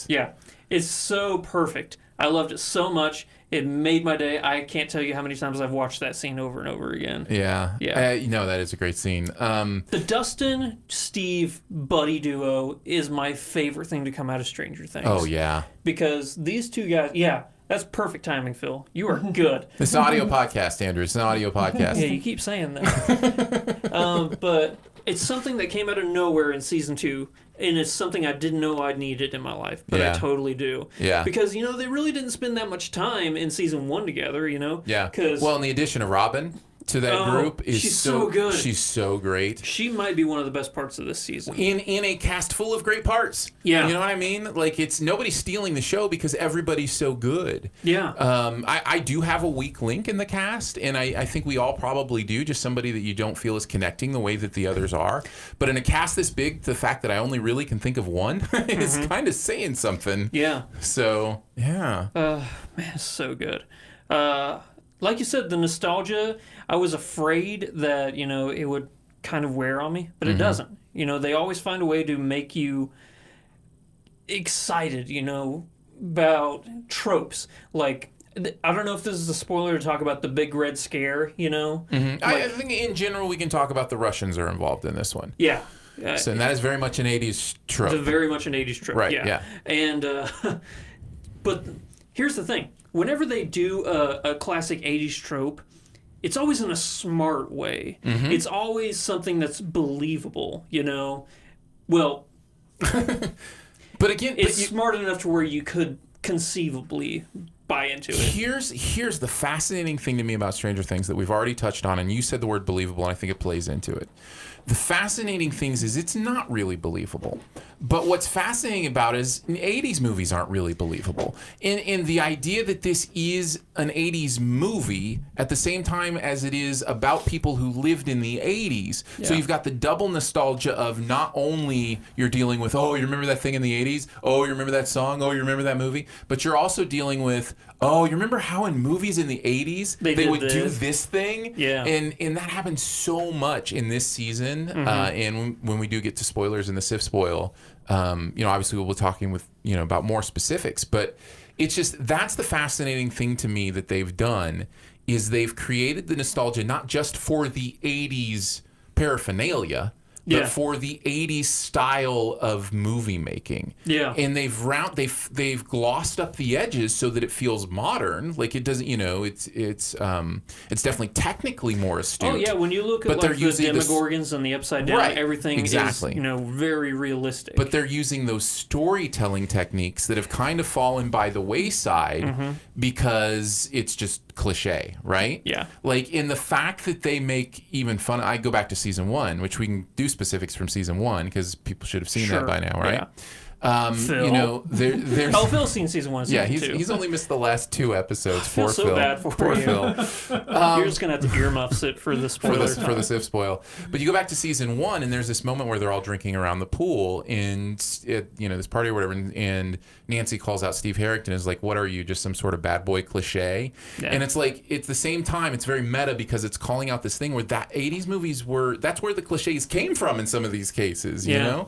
Yeah, it's so perfect. I loved it so much. It made my day. I can't tell you how many times I've watched that scene over and over again. Yeah. Yeah. That is a great scene. The Dustin Steve buddy duo is my favorite thing to come out of Stranger Things. Oh, yeah. Because these two guys, that's perfect timing, Phil. You are good. It's an audio podcast, Andrew. It's an audio podcast. Yeah, you keep saying that. But it's something that came out of nowhere in season 2, and it's something I didn't know I needed in my life, but I totally do. Yeah. Because, they really didn't spend that much time in season 1 together, Yeah. Well, and the addition of Robin to that group is she's so good. She's so great. She might be one of the best parts of this season. In a cast full of great parts. Yeah. You know what I mean? Like, it's nobody's stealing the show because everybody's so good. Yeah. I do have a weak link in the cast, and I think we all probably do, just somebody that you don't feel is connecting the way that the others are. But in a cast this big, the fact that I only really can think of one is kind of saying something. Yeah. So, yeah. Man, it's so good. Like you said, the nostalgia, I was afraid that, it would kind of wear on me, but it doesn't. They always find a way to make you excited, about tropes. Like, I don't know if this is a spoiler to talk about the big red scare, I think in general we can talk about the Russians are involved in this one. Yeah. So and that is very much an 80s trope. It's very much an 80s trope. Right, yeah. And, but here's the thing. Whenever they do a classic 80s trope, it's always in a smart way. It's always something that's believable, Well, but again, it's smart enough to where you could conceivably buy into it. Here's the fascinating thing to me about Stranger Things that we've already touched on, and you said the word believable, and I think it plays into it. The fascinating thing is it's not really believable. But what's fascinating about it is 80s movies aren't really believable. And the idea that this is an 80s movie at the same time as it is about people who lived in the 80s. Yeah. So you've got the double nostalgia of not only you're dealing with, oh, you remember that thing in the 80s? Oh, you remember that song? Oh, you remember that movie? But you're also dealing with, oh, you remember how in movies in the 80s they would do this thing? Yeah. And that happens so much in this season. And when we do get to spoilers in the SIF spoil, obviously we'll be talking with, about more specifics, but it's just, that's the fascinating thing to me that they've done is they've created the nostalgia, not just for the 80s paraphernalia, but for the 80s style of movie making. Yeah. And they've glossed up the edges so that it feels modern. Like it doesn't, it's definitely technically more astute. Oh yeah, when you look at like the Demogorgons and the Upside Down, everything is, very realistic. But they're using those storytelling techniques that have kind of fallen by the wayside because it's just cliche, right? Yeah. Like in the fact that they make even fun. I go back to season 1, which we can do specifics from season 1 because people should have seen that by now, right? Yeah. Phil. There's Phil's seen season 1. Season he's only missed the last 2 episodes. I feel so bad for Poor you. Phil. You're just gonna have to earmuffs it for the spoiler for the SIF spoil. But you go back to season 1, and there's this moment where they're all drinking around the pool, and this party or whatever, and Nancy calls out Steve Harrington and is like, "What are you? Just some sort of bad boy cliche?" Yeah. And it's like at the same time, it's very meta because it's calling out this thing where that 80s movies that's where the cliches came from in some of these cases, you know.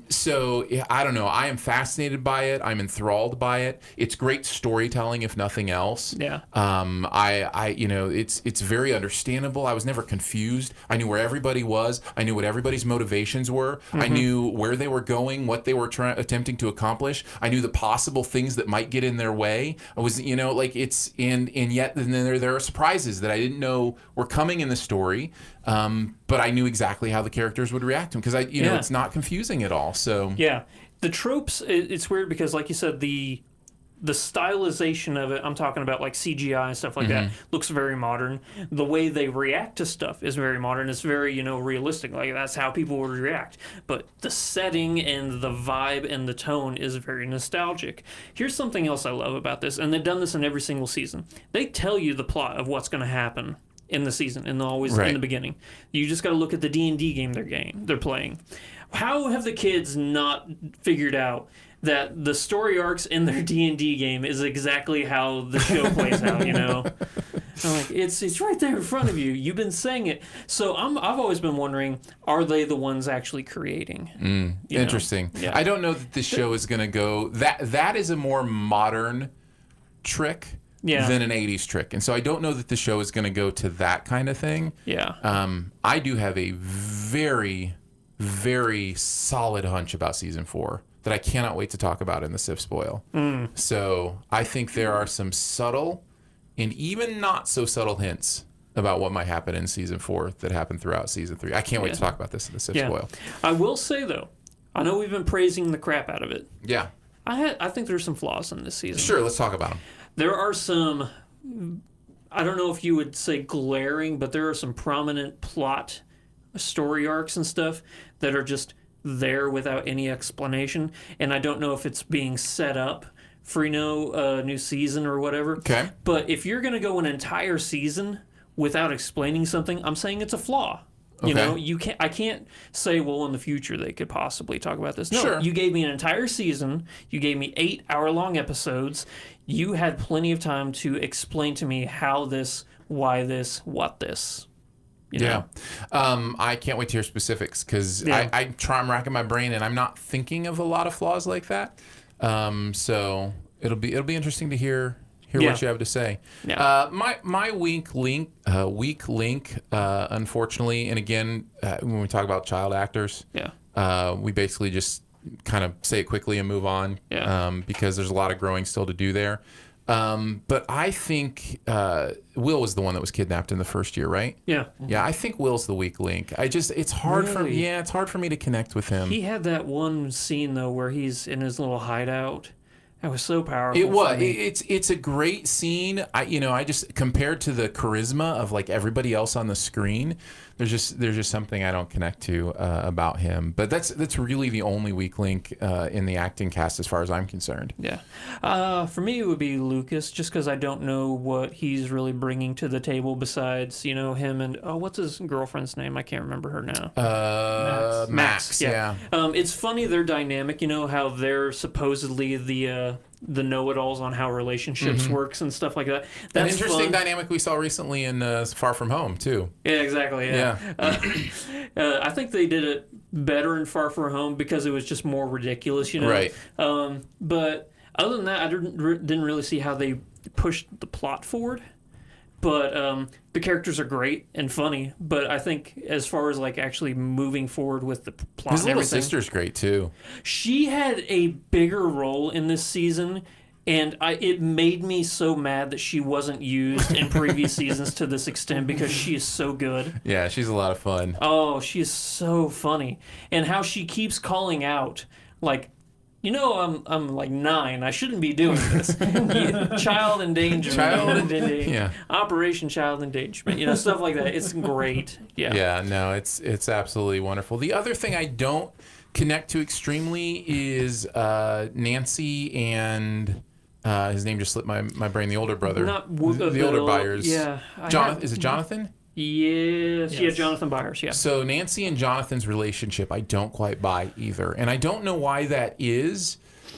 So I don't know. I am fascinated by it. I'm enthralled by it. It's great storytelling, if nothing else. Yeah. It's very understandable. I was never confused. I knew where everybody was. I knew what everybody's motivations were. I knew where they were going, what they were attempting to accomplish. I knew the possible things that might get in their way. I was, and yet then there are surprises that I didn't know were coming in the story. But I knew exactly how the characters would react to them because it's not confusing at all. So yeah, the tropes. It's weird because, like you said, the stylization of it. I'm talking about like CGI and stuff like that. Looks very modern. The way they react to stuff is very modern. It's very realistic. Like that's how people would react. But the setting and the vibe and the tone is very nostalgic. Here's something else I love about this, and they've done this in every single season. They tell you the plot of what's going to happen in the season, and always in the beginning. You just got to look at the D&D game they're playing. How have the kids not figured out that the story arcs in their D&D game is exactly how the show plays out? I'm like, it's right there in front of you. You've been saying it. So I've always been wondering, are they the ones actually creating? Interesting. Yeah. I don't know that this show is going to go. That is a more modern trick Yeah. than an 80s trick. And so I don't know that the show is going to go to that kind of thing. Yeah. I do have a very, very solid hunch about season 4 that I cannot wait to talk about in the Sif Spoil. So I think there are some subtle and even not so subtle hints about what might happen in season 4 that happened throughout season 3. I can't wait to talk about this in the Sif Spoil. I will say, though, I know we've been praising the crap out of it. Yeah. I think there's some flaws in this season. Sure, let's talk about them. There are some, I don't know if you would say glaring, but there are some prominent plot story arcs and stuff that are just there without any explanation. And I don't know if it's being set up for, a new season or whatever. Okay. But if you're going to go an entire season without explaining something, I'm saying it's a flaw. I can't say, well, in the future they could possibly talk about this. No, Sure. You gave me an entire season. You gave me 8-hour-long episodes. You had plenty of time to explain to me how this, why this, what this. Yeah. I can't wait to hear specifics because I'm racking my brain and I'm not thinking of a lot of flaws like that. So it'll be interesting to hear what you have to say. Yeah. My weak link, unfortunately, and again, when we talk about child actors, we basically just kind of say it quickly and move on, because there's a lot of growing still to do there. But I think Will was the one that was kidnapped in the first year, right? Yeah. Yeah, I think Will's the weak link. It's hard it's hard for me to connect with him. He had that one scene though where he's in his little hideout. That was so powerful. It was. for me. It's a great scene. I just compared to the charisma of like everybody else on the screen, there's just something I don't connect to about him. But that's really the only weak link in the acting cast as far as I'm concerned. Yeah. For me, it would be Lucas, just because I don't know what he's really bringing to the table besides, him and, what's his girlfriend's name? I can't remember her now. Max. Yeah. It's funny, their dynamic, how they're supposedly the know-it-alls on how relationships works and stuff like that. That's an interesting fun. dynamic we saw recently in Far From Home, too. Yeah, exactly. Yeah. I think they did it better in Far From Home because it was just more ridiculous, Right. But other than that, I didn't really see how they pushed the plot forward. But the characters are great and funny. But I think as far as like actually moving forward with the plot, His and little everything, sister's great, too. she had a bigger role in this season. And it made me so mad that she wasn't used in previous seasons to this extent because she is so good. Yeah, she's a lot of fun. Oh, she is so funny. And how she keeps calling out, like, I'm like 9. I shouldn't be doing this. Child endangerment. Yeah. Operation Child Endangerment. Stuff like that. It's great. Yeah. Yeah, no, it's absolutely wonderful. The other thing I don't connect to extremely is Nancy and his name just slipped my brain. The older brother, the older Byers. Yeah, Is it Jonathan? Yes. Yeah, Jonathan Byers. Yeah. So Nancy and Jonathan's relationship, I don't quite buy either, and I don't know why that is,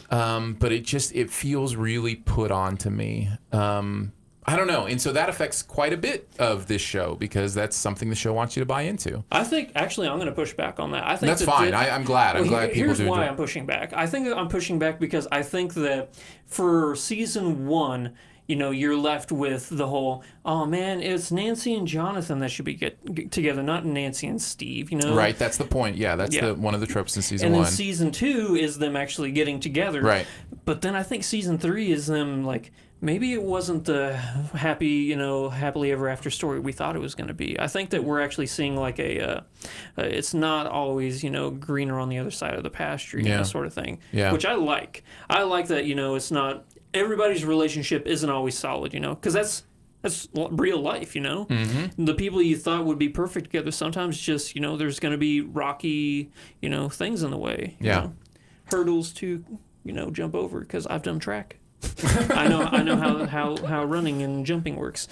but it feels really put on to me. I don't know. And so that affects quite a bit of this show because that's something the show wants you to buy into. I think, actually, I'm going to push back on that. I think that's fine. I'm glad. I'm glad people do. Here's why I'm pushing back. I think I'm pushing back because I think that for season 1, you're left with the whole, oh man, it's Nancy and Jonathan that should be get together, not Nancy and Steve, Right, that's the point. Yeah, that's one of the tropes in season 1. And then season 2 is them actually getting together. Right. But then I think season 3 is them like, maybe it wasn't the happily ever after story we thought it was going to be. I think that we're actually seeing like it's not always, greener on the other side of the pasture, sort of thing. Yeah. Which I like. I like that, it's not, everybody's relationship isn't always solid, because that's real life, Mm-hmm. The people you thought would be perfect together sometimes just, there's going to be rocky, things in the way. Hurdles to, jump over because I've done track. I know how running and jumping works.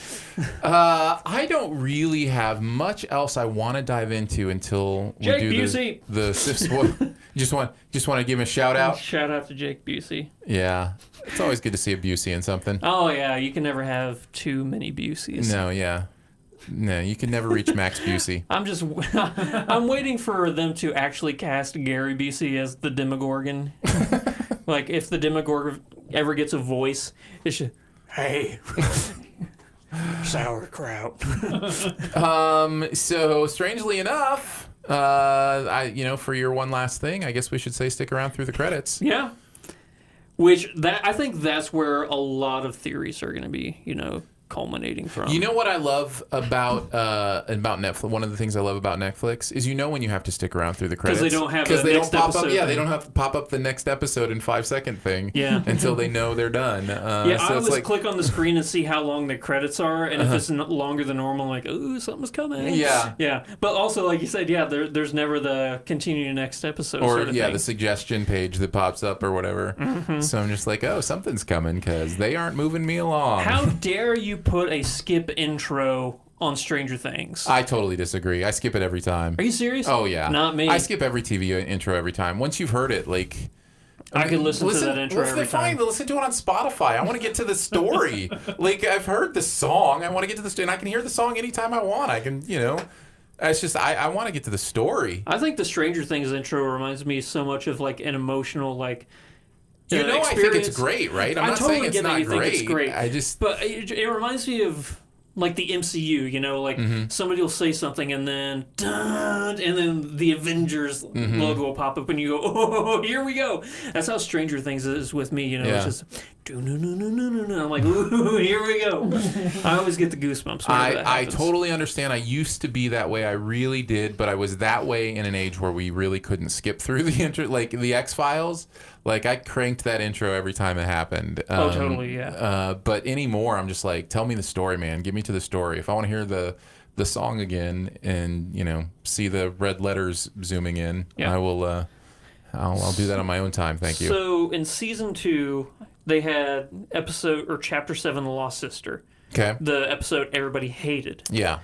I don't really have much else I want to dive into until we Jake do Busey. the Sif Spoil. just want to give him a shout out. Shout out to Jake Busey. Yeah, it's always good to see a Busey in something. Oh yeah, you can never have too many Buseys. No, you can never reach Max Busey. I'm waiting for them to actually cast Gary Busey as the Demogorgon. Like if the Demogorgon ever gets a voice, it should. Hey. Sauerkraut. So strangely enough, for your one last thing, I guess we should say stick around through the credits. Yeah. I think that's where a lot of theories are going to be, culminating from. You know what I love about Netflix? One of the things I love about Netflix is when you have to stick around through the credits because they don't have pop up. Yeah, thing. they don't have to pop up the next episode in 5-second thing. Yeah. Until they know they're done. So I it's always click on the screen and see how long the credits are, and if it's longer than normal, I'm like, ooh, something's coming. Yeah. Yeah. But also, like you said, there's never the continue next episode. Or sort of thing. the suggestion page that pops up or whatever. Mm-hmm. So I'm just like, oh, something's coming because they aren't moving me along. How dare you put a skip intro on Stranger Things? I totally disagree. I skip it every time. Are you serious? Oh yeah. Not me. I skip every TV intro every time. Once you've heard it, I can listen to that intro every time. Listen to it on Spotify. I want to get to the story. I've heard the song. I want to get to the story, and I can hear the song anytime I want. I can, It's just I want to get to the story. I think the Stranger Things intro reminds me so much of an emotional I think it's great, right? I'm not totally saying it's not great. Think it's great. But it reminds me of the MCU. Somebody will say something and then the Avengers logo will pop up and you go, oh, here we go. That's how Stranger Things is with me. It's just no. I'm like, ooh, here we go. I always get the goosebumps. I totally understand. I used to be that way. I really did, but I was that way in an age where we really couldn't skip through the intro, like the X-Files. I cranked that intro every time it happened. Totally, yeah. But anymore, I'm just like, tell me the story, man. Get me to the story. If I want to hear the song again and see the red letters zooming in, I will. I'll do that on my own time. Thank you. So in season 2, they had chapter 7, The Lost Sister. Okay. The episode everybody hated. Yeah.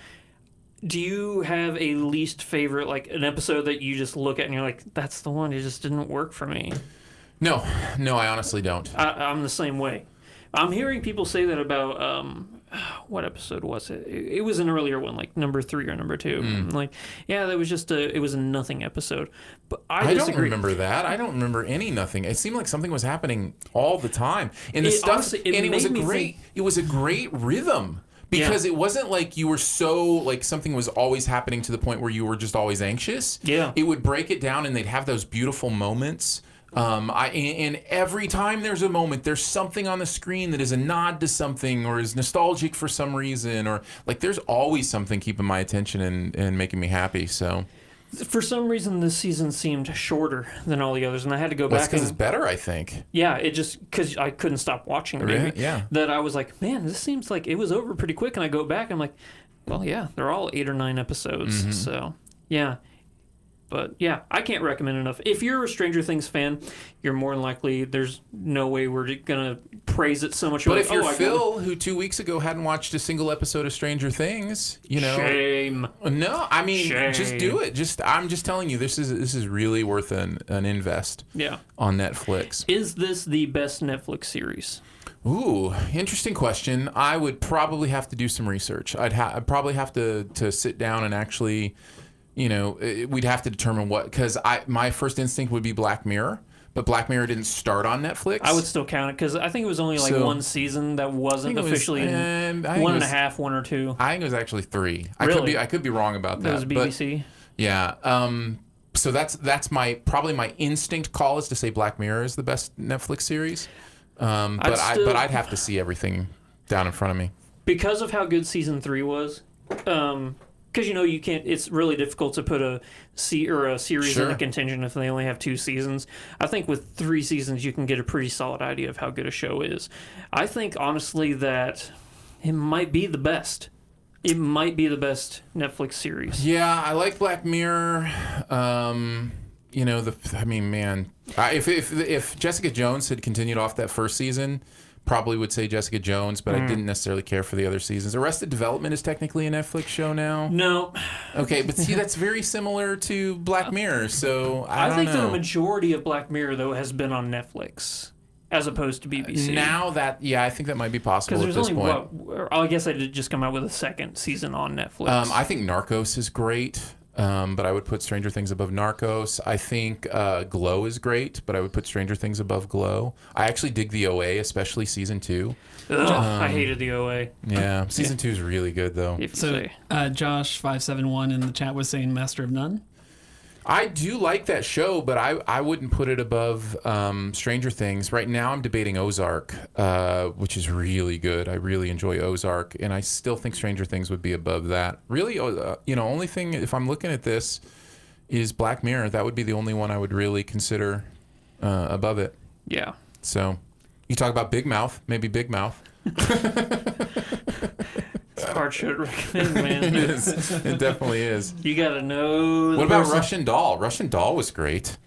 Do you have a least favorite, an episode that you just look at and you're like, that's the one, it just didn't work for me? No, I honestly don't. I'm the same way. I'm hearing people say that about what episode was it? It was an earlier one, number 3 or number 2. That was just it was a nothing episode. But I disagree. don't remember that. I don't remember any nothing. It seemed like something was happening all the time, and it was a great rhythm. Because it wasn't like you were so something was always happening to the point where you were just always anxious. Yeah, it would break it down, and they'd have those beautiful moments. And every time there's a moment, there's something on the screen that is a nod to something or is nostalgic for some reason, or there's always something keeping my attention and making me happy. So, for some reason, this season seemed shorter than all the others, and I had to go back. That's because it's better, I think. Yeah, it just because I couldn't stop watching it. Really? Yeah. That I was like, man, this seems like it was over pretty quick, and I go back, I'm like, well, yeah, they're all 8 or 9 episodes, so yeah. But yeah, I can't recommend enough. If you're a Stranger Things fan, you're more than likely, there's no way we're going to praise it so much. But if you're Phil, who 2 weeks ago hadn't watched a single episode of Stranger Things, Shame. No, I mean, Shame. Just do it. I'm just telling you, this is really worth an invest on Netflix. Is this the best Netflix series? Ooh, interesting question. I would probably have to do some research. I'd probably have to sit down and actually... we'd have to determine because my first instinct would be Black Mirror, but Black Mirror didn't start on Netflix. I would still count it because I think it was only one season that wasn't officially one and a half, 1 or 2. I think it was actually 3. Really? I could be wrong about that. That was BBC. But, yeah. So that's probably my instinct call is to say Black Mirror is the best Netflix series. But I'd have to see everything down in front of me because of how good season 3 was. Because you can't. It's really difficult to put a series in a contingent if they only have 2 seasons. I think with 3 seasons you can get a pretty solid idea of how good a show is. I think honestly that it might be the best. It might be the best Netflix series. Yeah, I like Black Mirror. If Jessica Jones had continued off that first season, probably would say Jessica Jones, but I didn't necessarily care for the other seasons. Arrested Development is technically a Netflix show now. No. Okay, but see, that's very similar to Black Mirror, so I think the majority of Black Mirror, though, has been on Netflix as opposed to BBC. Now that, I think that might be possible at this point. I guess I did just come out with a second season on Netflix. I think Narcos is great. But I would put Stranger Things above Narcos. I think Glow is great, but I would put Stranger Things above Glow. I actually dig the OA, especially season 2. Ugh, I hated the OA. Yeah, season 2 is really good though. If you So say. Josh571 in the chat was saying Master of None. I do like that show, but I wouldn't put it above Stranger Things. Right now I'm debating Ozark, which is really good. I really enjoy Ozark, and I still think Stranger Things would be above that. Really, only thing, if I'm looking at this, is Black Mirror. That would be the only one I would really consider above it. Yeah. So you talk about Big Mouth, maybe Big Mouth. It's a hard show to recommend, man. It is. It definitely is. You gotta know. The What about person. Russian Doll? Russian Doll was great.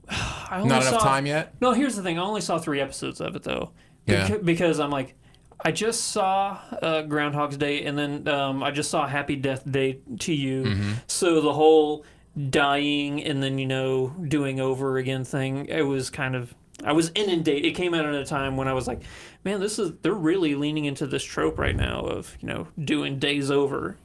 I only Not enough saw- time yet? No, here's the thing. I only saw 3 episodes of it though. Yeah. Because I'm like, I just saw Groundhog's Day, and then I just saw Happy Death Day to You. Mm-hmm. So the whole dying and then doing over again thing. It was kind of. I was inundated. It came out at a time when I was like, man, they're really leaning into this trope right now of, doing days over,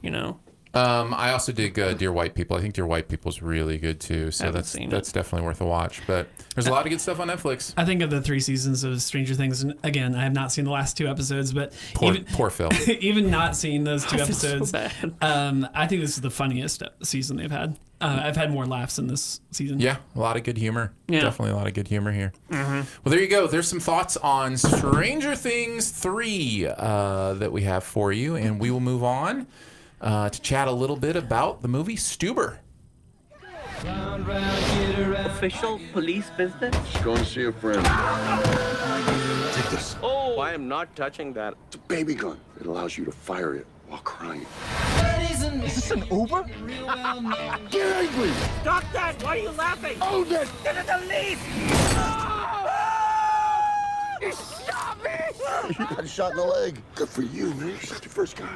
I also dig Dear White People. I think Dear White People is really good too. So Haven't that's seen that's definitely worth a watch. But there's a lot of good stuff on Netflix. I think of the 3 seasons of Stranger Things, and again, I have not seen the last 2 episodes, but Poor Phil. even not seeing those 2 I feel so episodes, bad. I think this is the funniest season they've had. I've had more laughs in this season. Yeah, a lot of good humor. Yeah. Definitely a lot of good humor here. Mm-hmm. Well, there you go. There's some thoughts on Stranger Things 3 that we have for you. And we will move on to chat a little bit about the movie Stuber. Official police business? Just going to see a friend. Take this. Oh, I am not touching that. It's a baby gun. It allows you to fire it while crying. Is this an Uber? Get angry! Stop that! Why are you laughing? Own it! Get to the police! You shot me! You got shot in the leg. Good for you, man. You're such a first guy.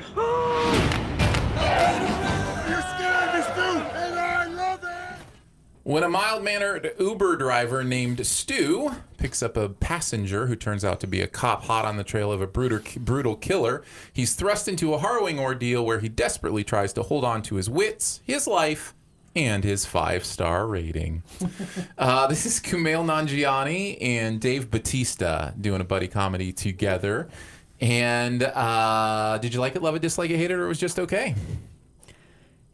You're scared, me, Stu! And I love it! When a mild-mannered Uber driver named Stu picks up a passenger who turns out to be a cop hot on the trail of a brutal killer, he's thrust into a harrowing ordeal where he desperately tries to hold on to his wits, his life, and his 5-star rating. This is Kumail Nanjiani and Dave Bautista doing a buddy comedy together. And did you like it, love it, dislike it, hate it, or it was just okay?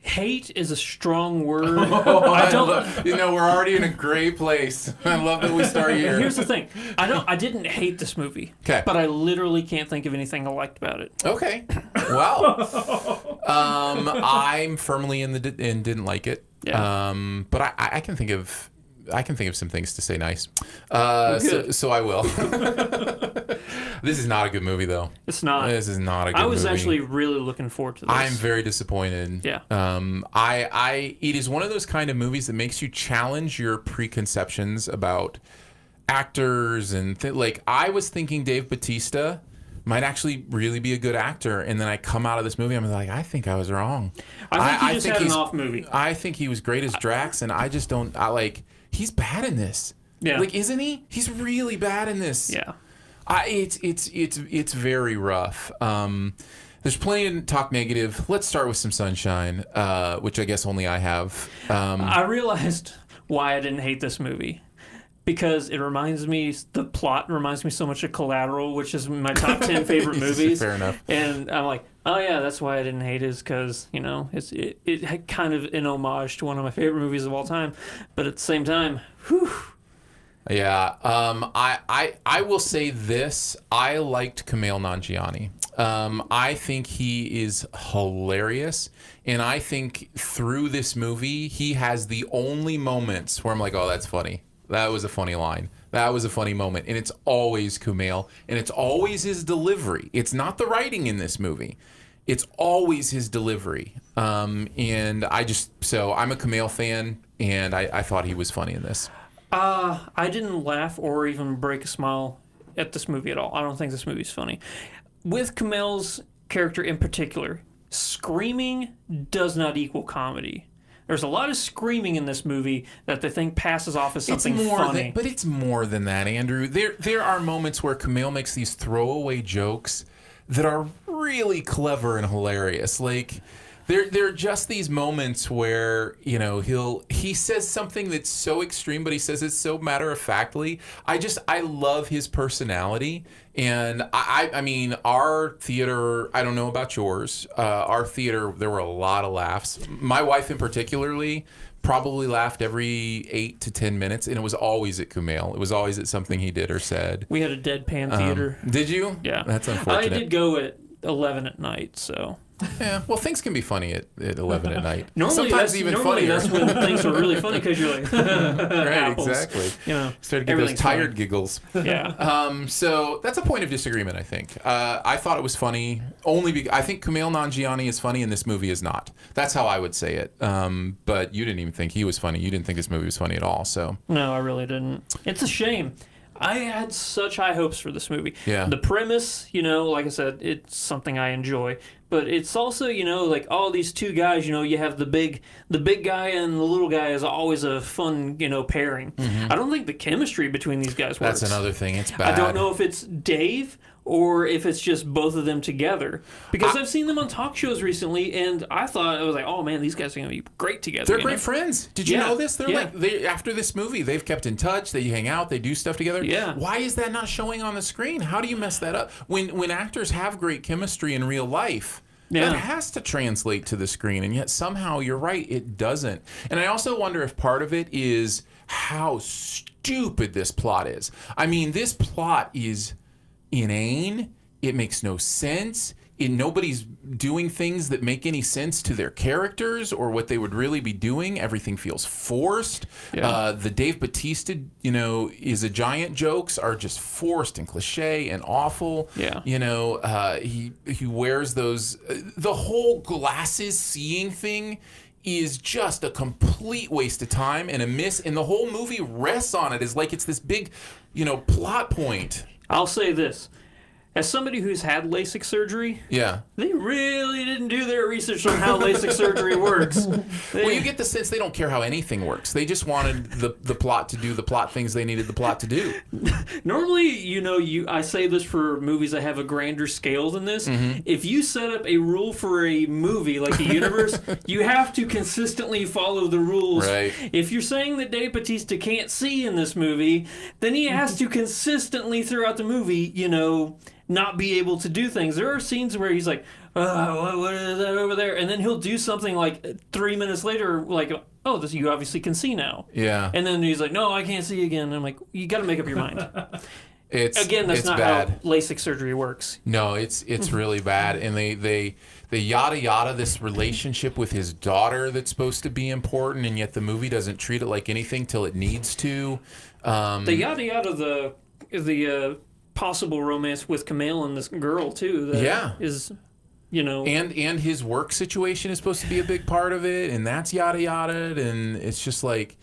Hate is a strong word. I don't. We're already in a great place. I love that we start here. Here's the thing. I didn't hate this movie. 'Kay. But I literally can't think of anything I liked about it. Okay. Well, I'm firmly in and didn't like it. Yeah. But I can think of some things to say nice. Good. So I will. This is not a good movie, though. It's not. This is not a good movie. I was actually really looking forward to this. I'm very disappointed. Yeah. It is one of those kind of movies that makes you challenge your preconceptions about actors and I was thinking Dave Bautista might actually really be a good actor, and then I come out of this movie, I'm like, I think I was wrong. I think he just had an off movie. I think he was great as Drax, and I just don't. He's bad in this. Yeah. Isn't he? He's really bad in this. Yeah. It's very rough. There's plenty to talk negative. Let's start with some sunshine, which I guess only I have. I realized why I didn't hate this movie. Because the plot reminds me so much of Collateral, which is my top 10 favorite movies. Fair enough. And I'm like, oh yeah, that's why I didn't hate it, is because, it had kind of an homage to one of my favorite movies of all time. But at the same time, whew. Yeah, I will say this. I liked Kumail Nanjiani. I think he is hilarious, and I think through this movie, he has the only moments where I'm like, oh, that's funny. That was a funny line. That was a funny moment, and it's always Kumail, and it's always his delivery. It's not the writing in this movie. It's always his delivery. And I'm a Kumail fan, and I thought he was funny in this. I didn't laugh or even break a smile at this movie at all. I don't think this movie's funny. With Kumail's character in particular, screaming does not equal comedy. There's a lot of screaming in this movie that they think passes off as something funny. But it's more than that, Andrew. There are moments where Kumail makes these throwaway jokes that are really clever and hilarious. There are just these moments where, you know, he says something that's so extreme, but he says it so matter-of-factly. I love his personality. And I mean, our theater, I don't know about yours, our theater, there were a lot of laughs. My wife in particularly probably laughed every 8 to 10 minutes, and it was always at Kumail. It was always at something he did or said. We had a deadpan theater. Did you? Yeah. That's unfortunate. I did go at 11 at night, so... Yeah, well, things can be funny at 11 at night. Normally Sometimes even normally funnier. that's when things are really funny because you're like, Right, apples. exactly. You know, Started to get those everything's tired funny. giggles. Yeah. So that's a point of disagreement, I think. I thought it was funny only because I think Kumail Nanjiani is funny and this movie is not. That's how I would say it. But you didn't even think he was funny. You didn't think this movie was funny at all. So No, I really didn't. It's a shame. I had such high hopes for this movie. Yeah. The premise, you know, like I said, it's something I enjoy. But it's also, you know, like all these two guys, you know, you have the big guy and the little guy is always a fun, you know, pairing. I don't think the chemistry between these guys works. that's another thing. It's bad. I don't know if it's Dave or if it's just both of them together. Because I've seen them on talk shows recently, and I thought, I was like, oh man, these guys are going to be great together. They're you great know? friends. Did you Yeah, know this? They're yeah. like after this movie, they've kept in touch. They hang out. They do stuff together. Yeah. Why is that not showing on the screen? How do you mess that up? When actors have great chemistry in real life, Yeah. that has to translate to the screen, and yet somehow you're right, it doesn't. And I also wonder if part of it is how stupid this plot is. I mean, this plot is inane. It makes no sense. Nobody's doing things that make any sense to their characters or what they would really be doing. Everything feels forced. Yeah. The Dave Bautista, you know, is a giant jokes are just forced and cliche and awful. Yeah. You know, he wears those. The whole glasses seeing thing is just a complete waste of time and a miss. And the whole movie rests on it as like it's this big, you know, plot point. I'll say this. As somebody who's had LASIK surgery, Yeah. they really didn't do their research on how LASIK surgery works. Well, you get the sense they don't care how anything works. They just wanted the plot to do the plot things they needed the plot to do. Normally, you know, I say this for movies that have a grander scale than this. If you set up a rule for a movie like the universe, you have to consistently follow the rules. Right. If you're saying that Dave Bautista can't see in this movie, then he has to consistently throughout the movie, you know, not be able to do things. There are scenes where he's like, what is that over there? And then he'll do something like 3 minutes later, like, oh, this you obviously can see now. Yeah. And then he's like, no, I can't see again. And I'm like, you got to make up your mind. It's That's not bad. how LASIK surgery works. No, it's really bad. And they yada yada this relationship with his daughter that's supposed to be important, and yet the movie doesn't treat it like anything till it needs to. The yada yada, the possible romance with Kumail and this girl too. That Yeah. is, you know, And his work situation is supposed to be a big part of it, and that's yada yada, and it's just like,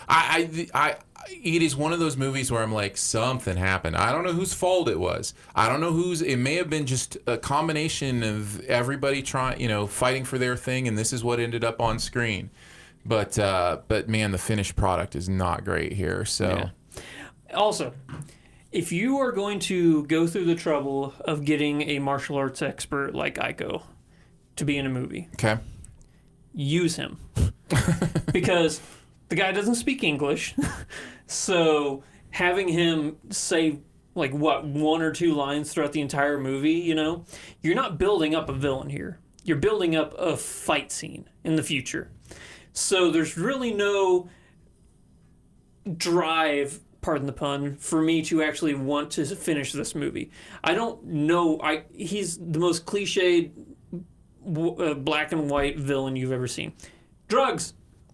it is one of those movies where I'm like, something happened. I don't know whose fault it was. I don't know it may have been just a combination of everybody trying, you know, fighting for their thing, and this is what ended up on screen. But man, the finished product is not great here. So. Yeah. Also, if you are going to go through the trouble of getting a martial arts expert like Aiko to be in a movie, Okay. use him. Because the guy doesn't speak English. So having him say, like, what, 1 or 2 lines throughout the entire movie, you know, you're not building up a villain here. You're building up a fight scene in the future. So there's really no drive, pardon the pun, for me to actually want to finish this movie. I don't know. He's the most cliched black and white villain you've ever seen. Drugs.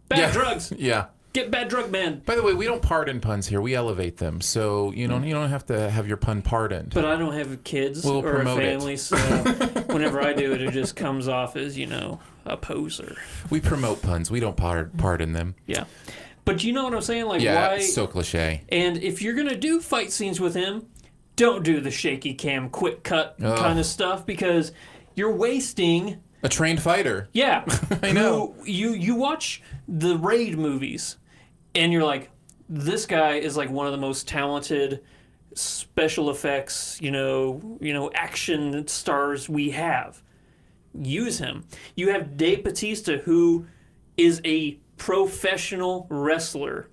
Bad drugs. Yeah. Get bad drug man. By the way, we don't pardon puns here. We elevate them. So you don't have to have your pun pardoned. But I don't have kids We'll or a promote it. family, so whenever I do it, it just comes off as, you know, a poser. We promote puns. We don't pardon them. Yeah. But you know what I'm saying? Like, Yeah, why? it's so cliche. And if you're going to do fight scenes with him, don't do the shaky cam, quick cut kind of stuff, because you're wasting... A trained fighter. Yeah. I know. You watch the Raid movies, and you're like, this guy is like one of the most talented special effects, you know, action stars we have. use him. You have Dave Bautista, who is a professional wrestler.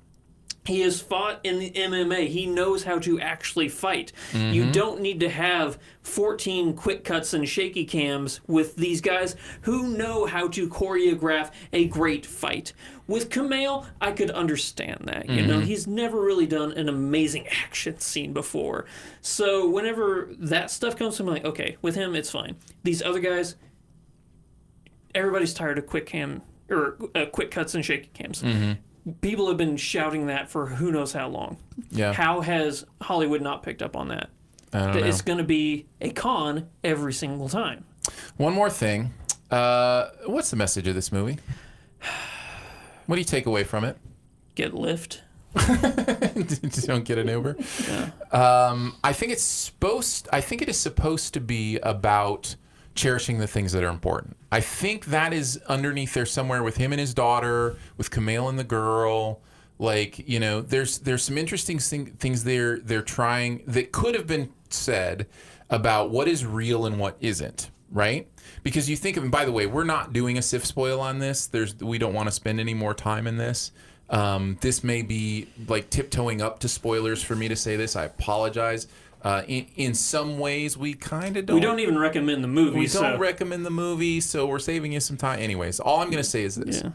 He has fought in the MMA. He knows how to actually fight. You don't need to have 14 quick cuts and shaky cams with these guys who know how to choreograph a great fight. With Kumail, I could understand that. You know, he's never really done an amazing action scene before. So whenever that stuff comes to me, I'm like, okay, with him, it's fine. These other guys, everybody's tired of quick cuts and shaky cams. People have been shouting that for who knows how long. Yeah. How has Hollywood not picked up on that? I don't know. It's going to be a con every single time. One more thing. What's the message of this movie? What do you take away from it? Get Lyft. Don't get an Uber. Yeah. I think it is supposed to be about cherishing the things that are important. I think that is underneath there somewhere with him and his daughter, with Kumail and the girl. Like, you know, there's some interesting things they're trying that could have been said about what is real and what isn't, right? Because you think of, and by the way, we're not doing a SIF spoil on this. We don't want to spend any more time in this. This may be like tiptoeing up to spoilers for me to say this. I apologize. In some ways, we kind of don't. We don't even recommend the movie. We don't recommend the movie, so we're saving you some time. Anyways, all I'm going to say is this. Yeah.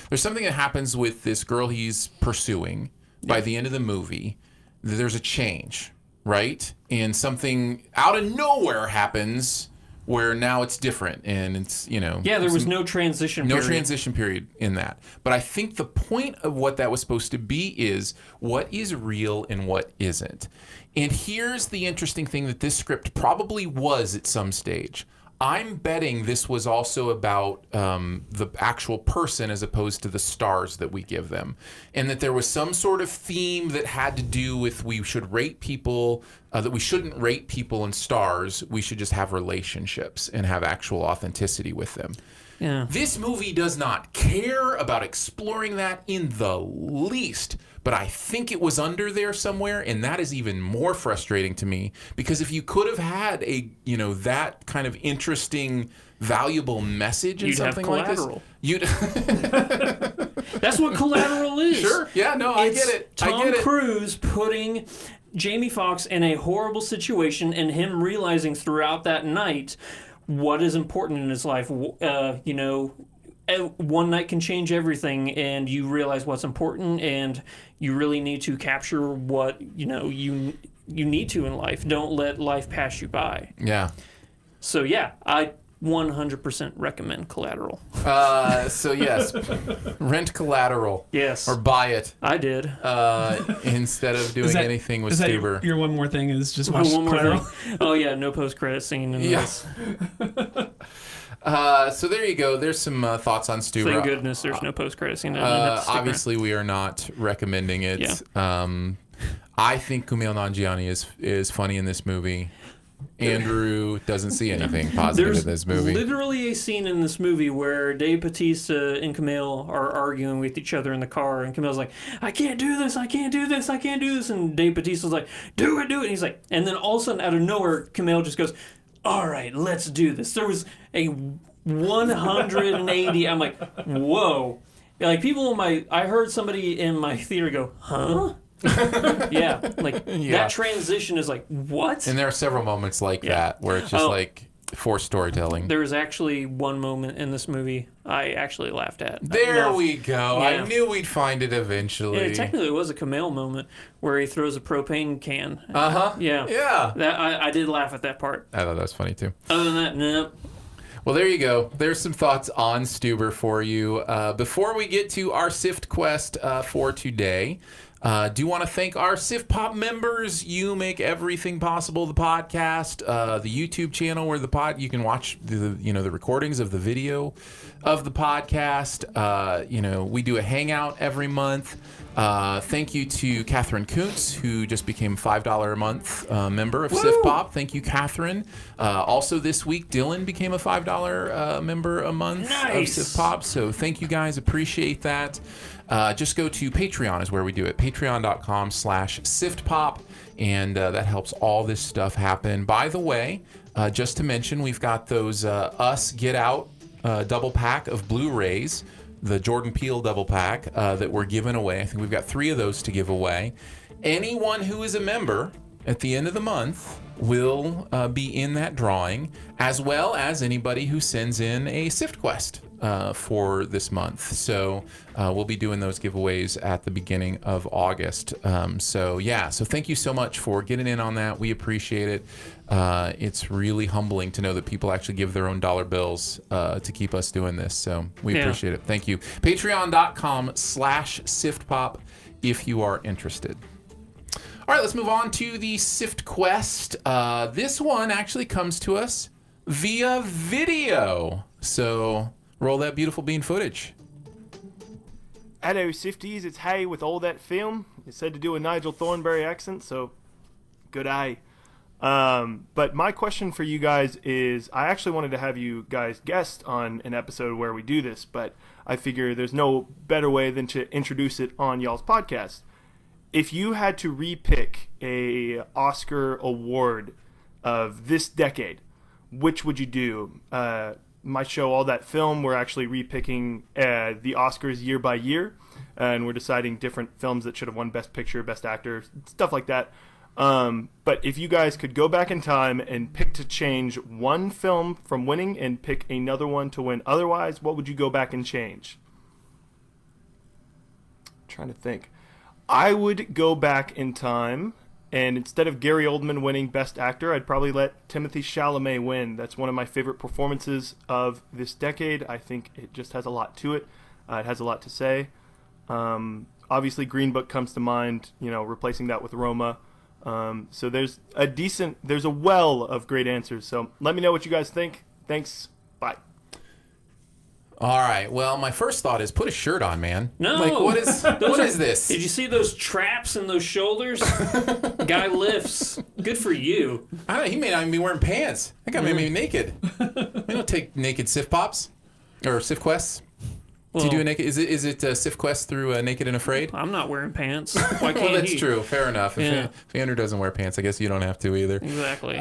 There's something that happens with this girl he's pursuing by the end of the movie. There's a change, right? And something out of nowhere happens where now it's different. And it's, you know. Yeah, there was no transition period. No transition period in that. But I think the point of what that was supposed to be is what is real and what isn't. And here's the interesting thing that this script probably was at some stage. I'm betting this was also about the actual person as opposed to the stars that we give them. And that there was some sort of theme that had to do with we should rate people, that we shouldn't rate people in stars. We should just have relationships and have actual authenticity with them. Yeah. This movie does not care about exploring that in the least. But I think it was under there somewhere, and that is even more frustrating to me because if you could have had that kind of interesting, valuable message in something like this, That's what Collateral is. Sure. Yeah. No, I get it. Tom Cruise putting Jamie Foxx in a horrible situation, and him realizing throughout that night what is important in his life. One night can change everything, and you realize what's important, and you really need to capture what you need to in life. Don't let life pass you by. Yeah. So yeah, I 100% recommend Collateral. So yes, rent Collateral. Yes. Or buy it. I did. Instead of doing anything with Stuber. Your one more thing is just watch one more Collateral. thing. Oh yeah, no post-credit scene in this. So there you go. There's some thoughts on Stuber. Thank goodness there's no post-credit scene. Obviously, we are not recommending it. Yeah. I think Kumail Nanjiani is funny in this movie. Andrew doesn't see anything positive in this movie. There's literally a scene in this movie where Dave Bautista and Kumail are arguing with each other in the car, and Kumail's like, I can't do this, I can't do this, I can't do this, and Dave Bautista's like, do it, and he's like, and then all of a sudden, out of nowhere, Kumail just goes, all right, let's do this. There was a 180, I'm like, whoa. Like, I heard somebody in my theater go, huh? That transition is like, what? And there are several moments like that where it's just like forced storytelling. There was actually one moment in this movie I actually laughed at. There we go. Yeah. I knew we'd find it eventually. Yeah, technically, it was a Kumail moment where he throws a propane can. Yeah. Yeah. That I did laugh at that part. I thought that was funny too. Other than that, no. Well, there you go. There's some thoughts on Stuber for you. Before we get to our Sift quest for today, do want to thank our SiftPop members. You make everything possible. The podcast, the YouTube channel where you can watch the recordings of the video of the podcast. We do a hangout every month. Thank you to Catherine Kuntz, who just became $5 a month member of SiftPop. Thank you, Catherine. Also this week, Dylan became a $5 member a month of SiftPop. So thank you guys. Appreciate that. Just go to Patreon is where we do it. Patreon.com/SiftPop. and that helps all this stuff happen. By the way, just to mention, we've got those Us Get Out double pack of Blu-rays, the Jordan Peele double pack that we're giving away. I think we've got 3 of those to give away. Anyone who is a member at the end of the month will be in that drawing, as well as anybody who sends in a Sift Quest for this month. So we'll be doing those giveaways at the beginning of August. So thank you so much for getting in on that. We appreciate it. It's really humbling to know that people actually give their own dollar bills to keep us doing this. So we appreciate it. Thank you. Patreon.com/SiftPop if you are interested. All right, let's move on to the Sift Quest. This one actually comes to us via video. So roll that beautiful bean footage. Hello, Sifties. It's Hay with All That Film. It's said to do a Nigel Thornberry accent, so good eye. But my question for you guys is, I actually wanted to have you guys guest on an episode where we do this, but I figure there's no better way than to introduce it on y'all's podcast. If you had to repick a Oscar award of this decade, which would you do? My show, All That Film, we're actually repicking the Oscars year by year, and we're deciding different films that should have won Best Picture, Best Actor, stuff like that. But if you guys could go back in time and pick to change one film from winning and pick another one to win otherwise, what would you go back and change? I'm trying to think. I would go back in time, and instead of Gary Oldman winning Best Actor, I'd probably let Timothée Chalamet win. That's one of my favorite performances of this decade. I think it just has a lot to it. It has a lot to say. Obviously, Green Book comes to mind, replacing that with Roma. So there's a well of great answers. So let me know what you guys think. Thanks. Bye. All right. Well, my first thought is put a shirt on, man. No. Like, what is this? Did you see those traps in those shoulders? Guy lifts. Good for you. I don't know. He may not even be wearing pants. That guy may be naked. We don't take naked Sift Pops or Sift Quests. Do you do a naked? Is it Sift Quest through Naked and Afraid? I'm not wearing pants. Why can't well, that's he? true. Fair enough. Yeah. If Andrew doesn't wear pants, I guess you don't have to either. Exactly.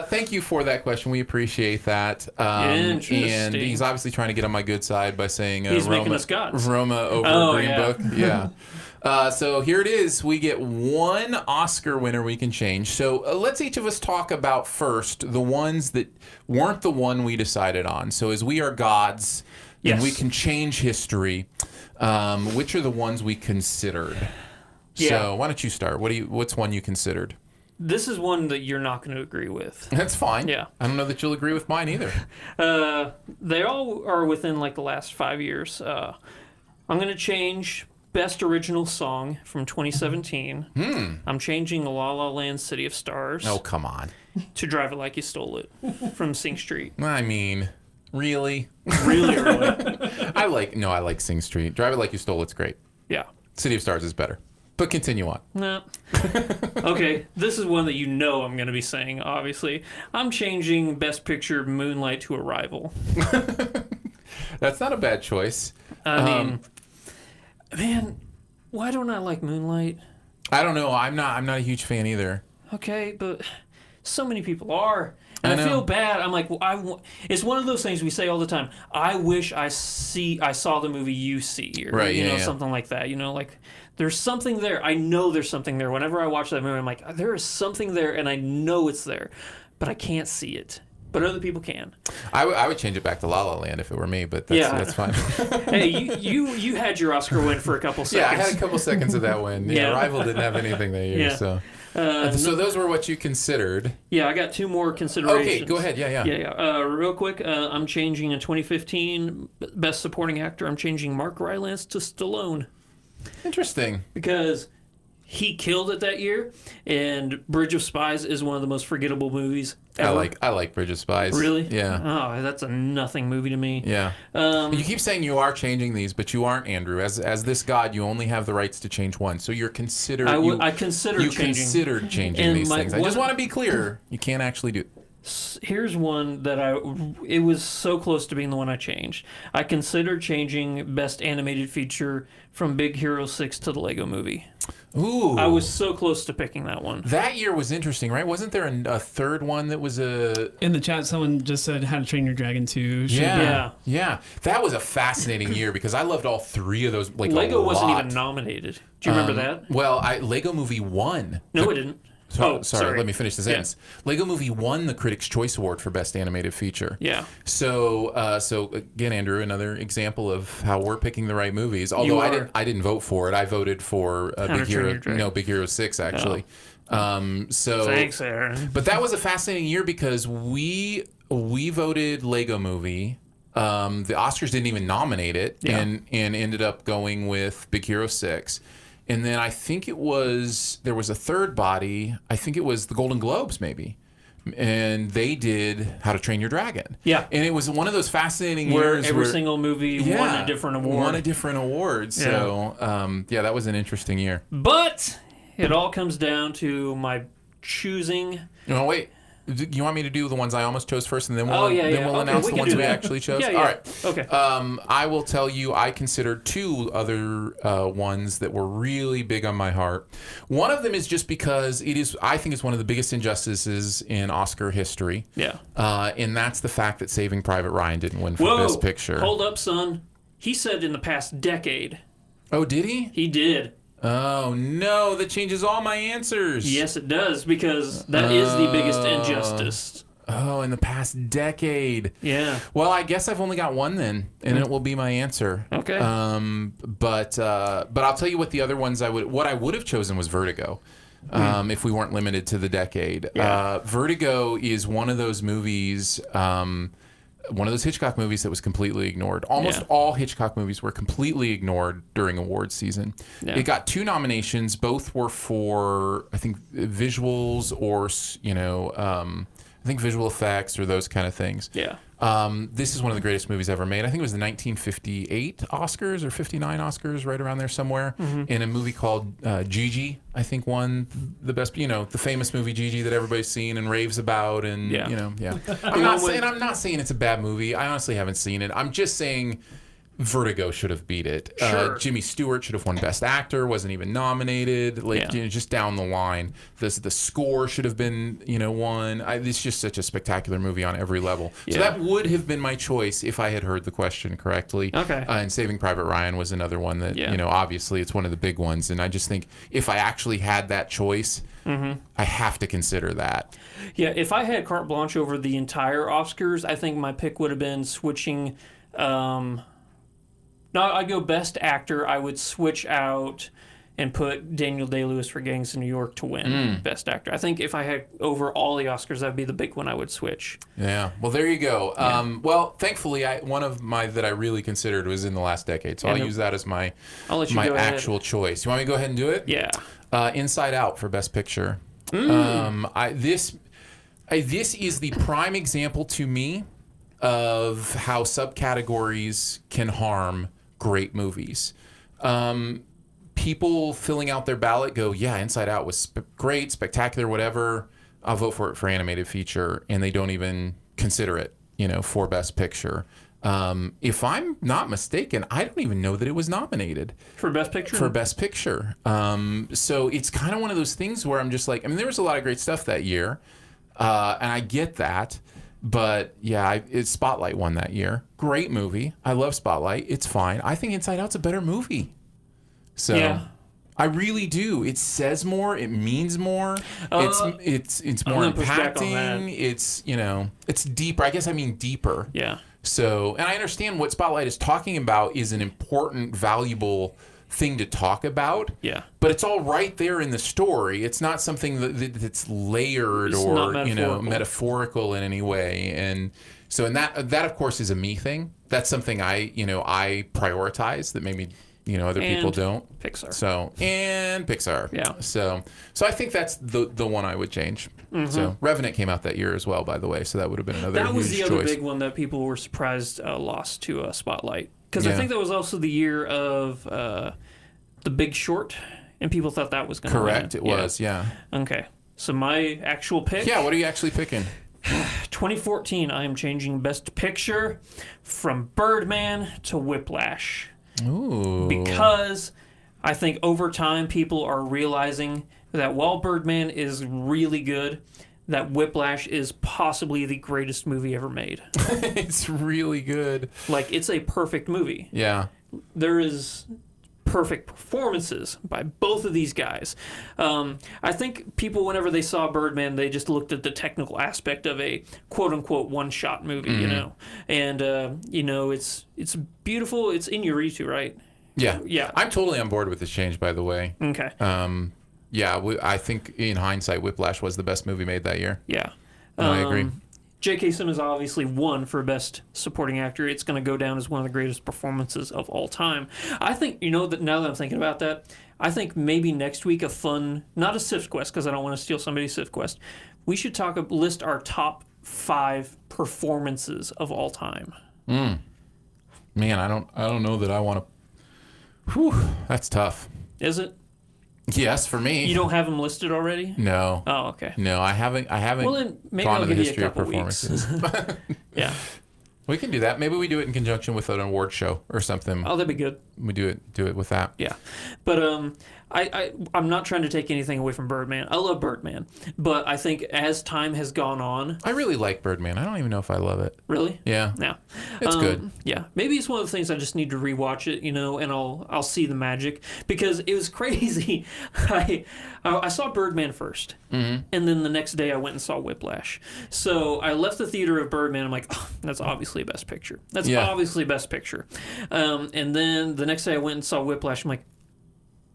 Thank you for that question. We appreciate that. Interesting. And he's obviously trying to get on my good side by saying He's Roma, making us gods. Roma over Green yeah. Book. Yeah. So here it is. We get one Oscar winner we can change. So let's each of us talk about first the ones that weren't the one we decided on. So as we are gods, and we can change history. Which are the ones we considered? Yeah. So why don't you start? What's one you considered? This is one that you're not going to agree with. That's fine. Yeah. I don't know that you'll agree with mine either. They all are within like the last 5 years. I'm going to change Best Original Song from 2017. I'm changing La La Land City of Stars. Oh, come on. To Drive It Like You Stole It from Sing Street. I mean, really? Really early. I like Sing Street. Drive It Like You Stole It's great. Yeah. City of Stars is better. But continue on. No. Okay, this is one that I'm going to be saying, obviously. I'm changing Best Picture Moonlight to Arrival. That's not a bad choice. I mean, man, why don't I like Moonlight? I don't know. I'm not a huge fan either. Okay, but so many people are. And I feel bad. I'm like, it's one of those things we say all the time. I wish I saw the movie you see, or right, something like that. Like there's something there. I know there's something there. Whenever I watch that movie, I'm like, there is something there, and I know it's there, but I can't see it. But other people can. I would change it back to La La Land if it were me, but that's fine. Hey, you had your Oscar win for a couple seconds. Yeah, I had a couple seconds of that win. Yeah, Arrival didn't have anything that year, so. So those were what you considered. Yeah, I got 2 more considerations. Okay, go ahead. Yeah. Real quick, I'm changing in 2015 Best Supporting Actor. I'm changing Mark Rylance to Stallone. Interesting. Because he killed it that year, and Bridge of Spies is one of the most forgettable movies ever. I like Bridge of Spies. Really? Yeah. Oh, that's a nothing movie to me. Yeah. You keep saying you are changing these, but you aren't, Andrew. As this god, you only have the rights to change one. So you're considered. I considered changing. You considered changing these things. I just want to be clear. You can't actually do it. Here's one that it was so close to being the one I changed. I considered changing Best Animated Feature from Big Hero 6 to the Lego Movie. Ooh. I was so close to picking that one. That year was interesting, right? Wasn't there a third one that was a... In the chat, someone just said How to Train Your Dragon 2. Yeah. That was a fascinating year because I loved all three of those. Like Lego wasn't even nominated. Do you remember that? Well, Lego Movie won. No, it didn't. Sorry, let me finish the sentence. Yeah. Lego Movie won the Critics' Choice Award for Best Animated Feature. Yeah. So again, Andrew, another example of how we're picking the right movies. Although I didn't vote for it. I voted for Big Hero 6 actually. Oh. Thanks, Aaron. But that was a fascinating year because we voted Lego Movie. The Oscars didn't even nominate it, and ended up going with Big Hero 6. And then I think there was a third body. I think it was the Golden Globes, maybe. And they did How to Train Your Dragon. Yeah. And it was one of those fascinating years where every single movie won a different award. Won a different award. So, that was an interesting year. But it all comes down to my choosing. No, wait. You want me to do the ones I almost chose first, and then we'll announce the ones we actually chose? Yeah. All right. Okay. I will tell you, I considered two other ones that were really big on my heart. One of them is just because I think it's one of the biggest injustices in Oscar history. Yeah. And that's the fact that Saving Private Ryan didn't win for Best Picture. Hold up, son. He said in the past decade. Oh, did he? He did. Oh, no, that changes all my answers. Yes, it does, because that is the biggest injustice. Oh, in the past decade. Yeah. Well, I guess I've only got one then, and it will be my answer. Okay. But I'll tell you what the other ones I would have chosen was Vertigo. If we weren't limited to the decade. Yeah. Vertigo is one of those movies, one of those Hitchcock movies that was completely ignored. Almost all Hitchcock movies were completely ignored during awards season. Yeah. It got 2 nominations. Both were for, I think, visuals or, I think visual effects or those kind of things. Yeah. This is one of the greatest movies ever made. I think it was the 1958 Oscars or 59 Oscars, right around there somewhere. In a movie called Gigi, I think won the best, the famous movie Gigi that everybody's seen and raves about. And, I'm not saying it's a bad movie. I honestly haven't seen it. I'm just saying Vertigo should have beat it. Sure. Jimmy Stewart should have won Best Actor, wasn't even nominated. Just down the line. The score should have been, won. It's just such a spectacular movie on every level. Yeah. So that would have been my choice if I had heard the question correctly. Okay. And Saving Private Ryan was another one that, obviously it's one of the big ones. And I just think if I actually had that choice, I have to consider that. Yeah, if I had carte blanche over the entire Oscars, I think my pick would have been switching... No, I'd go Best Actor. I would switch out and put Daniel Day-Lewis for Gangs of New York to win Best Actor. I think if I had over all the Oscars, that'd be the big one I would switch. Yeah. Well, there you go. Yeah. Well, thankfully, one of my that I really considered was in the last decade, so I'll use that as my actual choice. You want me to go ahead and do it? Yeah. Inside Out for Best Picture. This is the prime example to me of how subcategories can harm great movies. People filling out their ballot go, yeah, Inside Out was great, spectacular, whatever. I'll vote for it for animated feature, and they don't even consider it, for Best Picture. If I'm not mistaken, I don't even know that it was nominated for Best Picture. For Best Picture, so it's kind of one of those things where I'm just like, there was a lot of great stuff that year, and I get that. But yeah, Spotlight won that year. Great movie. I love Spotlight. It's fine. I think Inside Out's a better movie. So yeah. I really do. It says more. It means more. It's more impacting. It's it's deeper. I guess I mean deeper. Yeah. So, and I understand what Spotlight is talking about is an important, valuable thing to talk about. Yeah. But it's all right there in the story. It's not something that's layered or metaphorical in any way. And so, and that of course is a me thing. That's something I prioritize that maybe other people don't. Pixar. So, and Pixar. Yeah. So I think that's the one I would change. So Revenant came out that year as well, by the way. So that would have been another. That was the choice. Other big one that people were surprised lost to Spotlight. Because I think that was also the year of The Big Short, and people thought that was going to win. Correct, it was, yeah. Okay, so my actual pick... Yeah, what are you actually picking? 2014, I am changing Best Picture from Birdman to Whiplash. Ooh. Because I think over time people are realizing that while Birdman is really good, that Whiplash is possibly the greatest movie ever made. It's really good. Like, it's a perfect movie. Yeah. There is perfect performances by both of these guys. I think people, whenever they saw Birdman, they just looked at the technical aspect of a quote-unquote one-shot movie, you know? And, you know, it's beautiful. It's Iñárritu, right? Yeah. Yeah. I'm totally on board with this change, by the way. Okay. Yeah, I think in hindsight, Whiplash was the best movie made that year. Yeah. No, I agree. J.K. Simmons obviously won for Best Supporting Actor. It's going to go down as one of the greatest performances of all time. I think, you know, that now that I'm thinking about that, I think maybe next week a fun, not a Sift Quest because I don't want to steal somebody's Sift Quest. We should list our top 5 performances of all time. Man, I don't know that I want to. Whew, that's tough. Is it? Yes, for me. You don't have them listed already? No. Oh, okay. No, I haven't. Well, then maybe gone I'll to the give you a history of couple weeks. performances. Yeah. We can do that. Maybe we do it in conjunction with an award show or something. Oh, that'd be good. We do it with that. Yeah, but I'm not trying to take anything away from Birdman. I love Birdman, but I think as time has gone on, I really like Birdman. I don't even know if I love it. really, Yeah. yeah, It's good. Yeah, maybe it's one of the things I just need to rewatch it, you know, and I'll see the magic because it was crazy. I saw Birdman first, and then the next day I went and saw Whiplash. So I left the theater of Birdman. I'm like, oh, that's obviously Best Picture. That's obviously Best Picture. And then the next day I went and saw Whiplash. I'm like,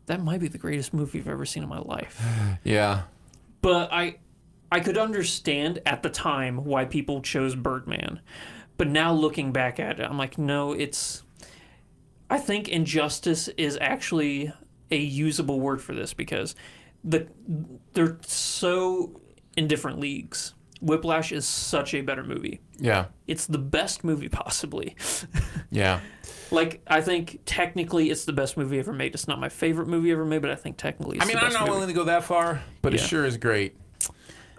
that might be the greatest movie I've ever seen in my life. Yeah. But I could understand at the time why people chose Birdman. But now looking back at it, I'm like, no, I think injustice is actually a usable word for this because they're so in different leagues. Whiplash is such a better movie. Yeah. It's the best movie possibly. Yeah. Like, I think technically it's the best movie ever made. It's not my favorite movie ever made, but I think technically it's the best I'm not movie. willing to go that far, but it Yeah. sure is great.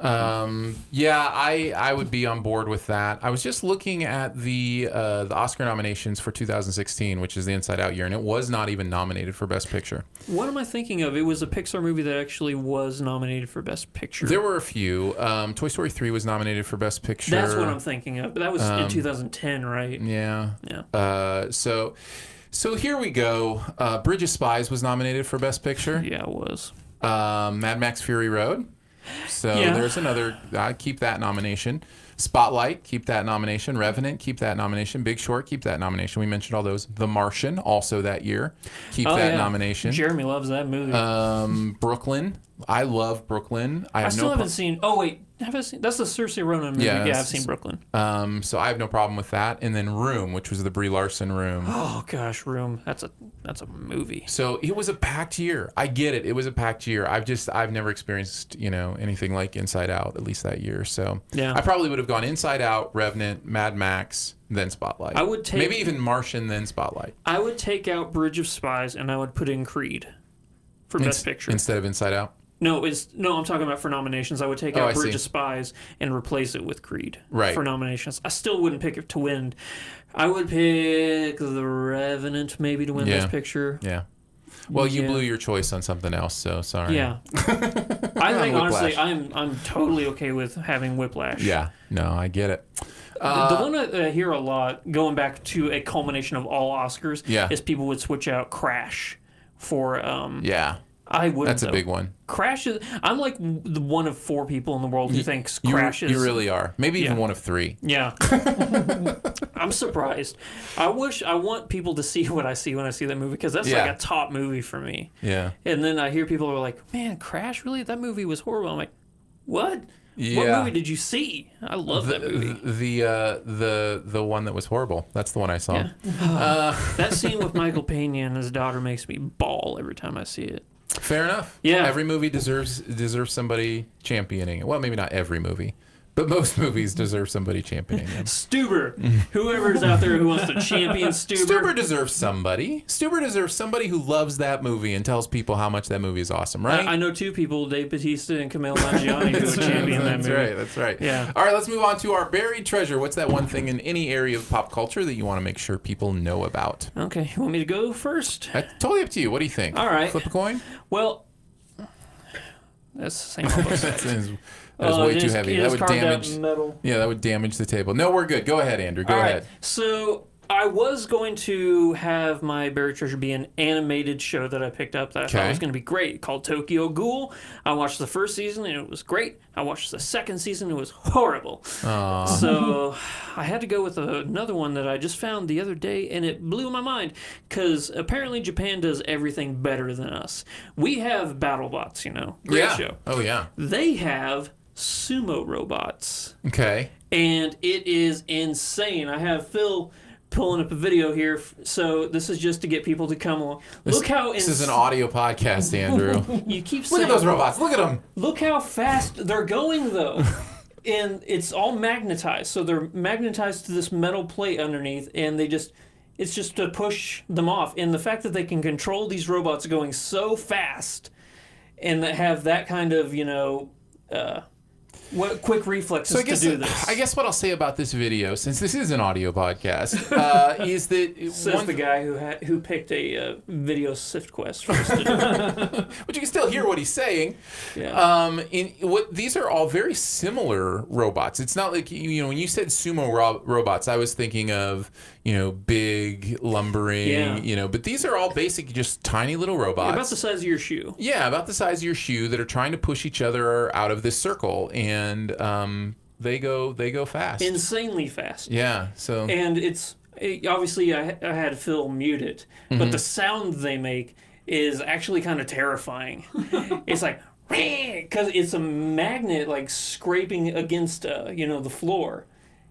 Yeah, I would be on board with that. I was just looking at the Oscar nominations for 2016, which is the Inside Out year, and it was not even nominated for Best Picture. What am I thinking of? It was a Pixar movie that actually was nominated for Best Picture. There were a few. Toy Story 3 was nominated for Best Picture. That's what I'm thinking of. But that was in 2010, right? Yeah. Yeah. So here we go. Bridge of Spies was nominated for Best Picture. Yeah, it was. Mad Max Fury Road. So Yeah. there's another. Keep that nomination. Spotlight, keep that nomination. Revenant, keep that nomination. Big Short, keep that nomination. We mentioned all those. The Martian, also that year, keep that nomination. Jeremy loves that movie. Brooklyn, I love Brooklyn. I still haven't seen. Oh wait, have I seen? That's the Saoirse Ronan movie. Yeah, I've seen Brooklyn. So I have no problem with that. And then Room, which was the Brie Larson Room. Oh gosh, Room. That's a movie. So it was a packed year. I get it. It was a packed year. I've never experienced, anything like Inside Out, at least that year. So yeah. I probably would have gone Inside Out, Revenant, Mad Max, then Spotlight. I would take maybe even Martian, then Spotlight. I would take out Bridge of Spies and I would put in Creed for Best Picture instead of Inside Out. No, I'm talking about for nominations. I would take out Bridge of Spies and replace it with Creed for nominations. I still wouldn't pick it to win. I would pick The Revenant maybe to win Best Picture. Yeah. Well, you blew your choice on something else, so sorry. Yeah. I think honestly, I'm totally okay with having Whiplash. Yeah. No, I get it. The one I hear a lot, going back to a culmination of all Oscars, is people would switch out Crash for. I would. That's a big one. Crash is. I'm like the one of 4 people in the world who thinks Crash is. You really are. Maybe even one of 3. Yeah. I'm surprised. I want people to see what I see when I see that movie because that's like a top movie for me. Yeah. And then I hear people are like, "Man, Crash, really? That movie was horrible." I'm like, "What? Yeah. What movie did you see? I love that movie." The one that was horrible. That's the one I saw. Yeah. That scene with Michael Pena and his daughter makes me bawl every time I see it. Fair enough. Yeah. Every movie deserves somebody championing it. Well, maybe not every movie, But most movies deserve somebody championing them. Stuber. Whoever's out there who wants to champion Stuber. Stuber deserves somebody. Stuber deserves somebody who loves that movie and tells people how much that movie is awesome, right? I know two people, Dave Bautista and Camille Nanjiani, who would champion that movie. That's right. Yeah. All right, let's move on to our buried treasure. What's that one thing in any area of pop culture that you want to make sure people know about? Okay, you want me to go first? Totally up to you. What do you think? All right. Flip a coin? Well, that's the same on both sides. That is way too heavy. That would damage. Metal. Yeah, that would damage the table. No, we're good. Go ahead, Andrew. Go ahead. So I was going to have my buried treasure be an animated show that I picked up that I thought was going to be great, called Tokyo Ghoul. I watched the first season and it was great. I watched the second season and it was horrible. Aww. So I had to go with another one that I just found the other day, and it blew my mind because apparently Japan does everything better than us. We have BattleBots, great show. Oh yeah. They have sumo robots. Okay. And it is insane. I have Phil pulling up a video here. So this is just to get people to come along. This is an audio podcast, Andrew. You keep saying... Look at those robots. Look at them. Look how fast they're going, though. And it's all magnetized. So they're magnetized to this metal plate underneath, and it's just to push them off. And the fact that they can control these robots going so fast and that have that kind of, quick reflexes to do this. I guess what I'll say about this video, since this is an audio podcast, is that... Says the guy who picked a video Sift Quest for us to do. But you can still hear what he's saying. Yeah. These are all very similar robots. It's not like, when you said sumo robots, I was thinking of, big, lumbering, but these are all basically just tiny little robots. About the size of your shoe. Yeah, about the size of your shoe that are trying to push each other out of this circle. And they go fast. Insanely fast. Yeah. So. And obviously I had Phil mute it, but the sound they make is actually kind of terrifying. It's like, because it's a magnet like scraping against the floor.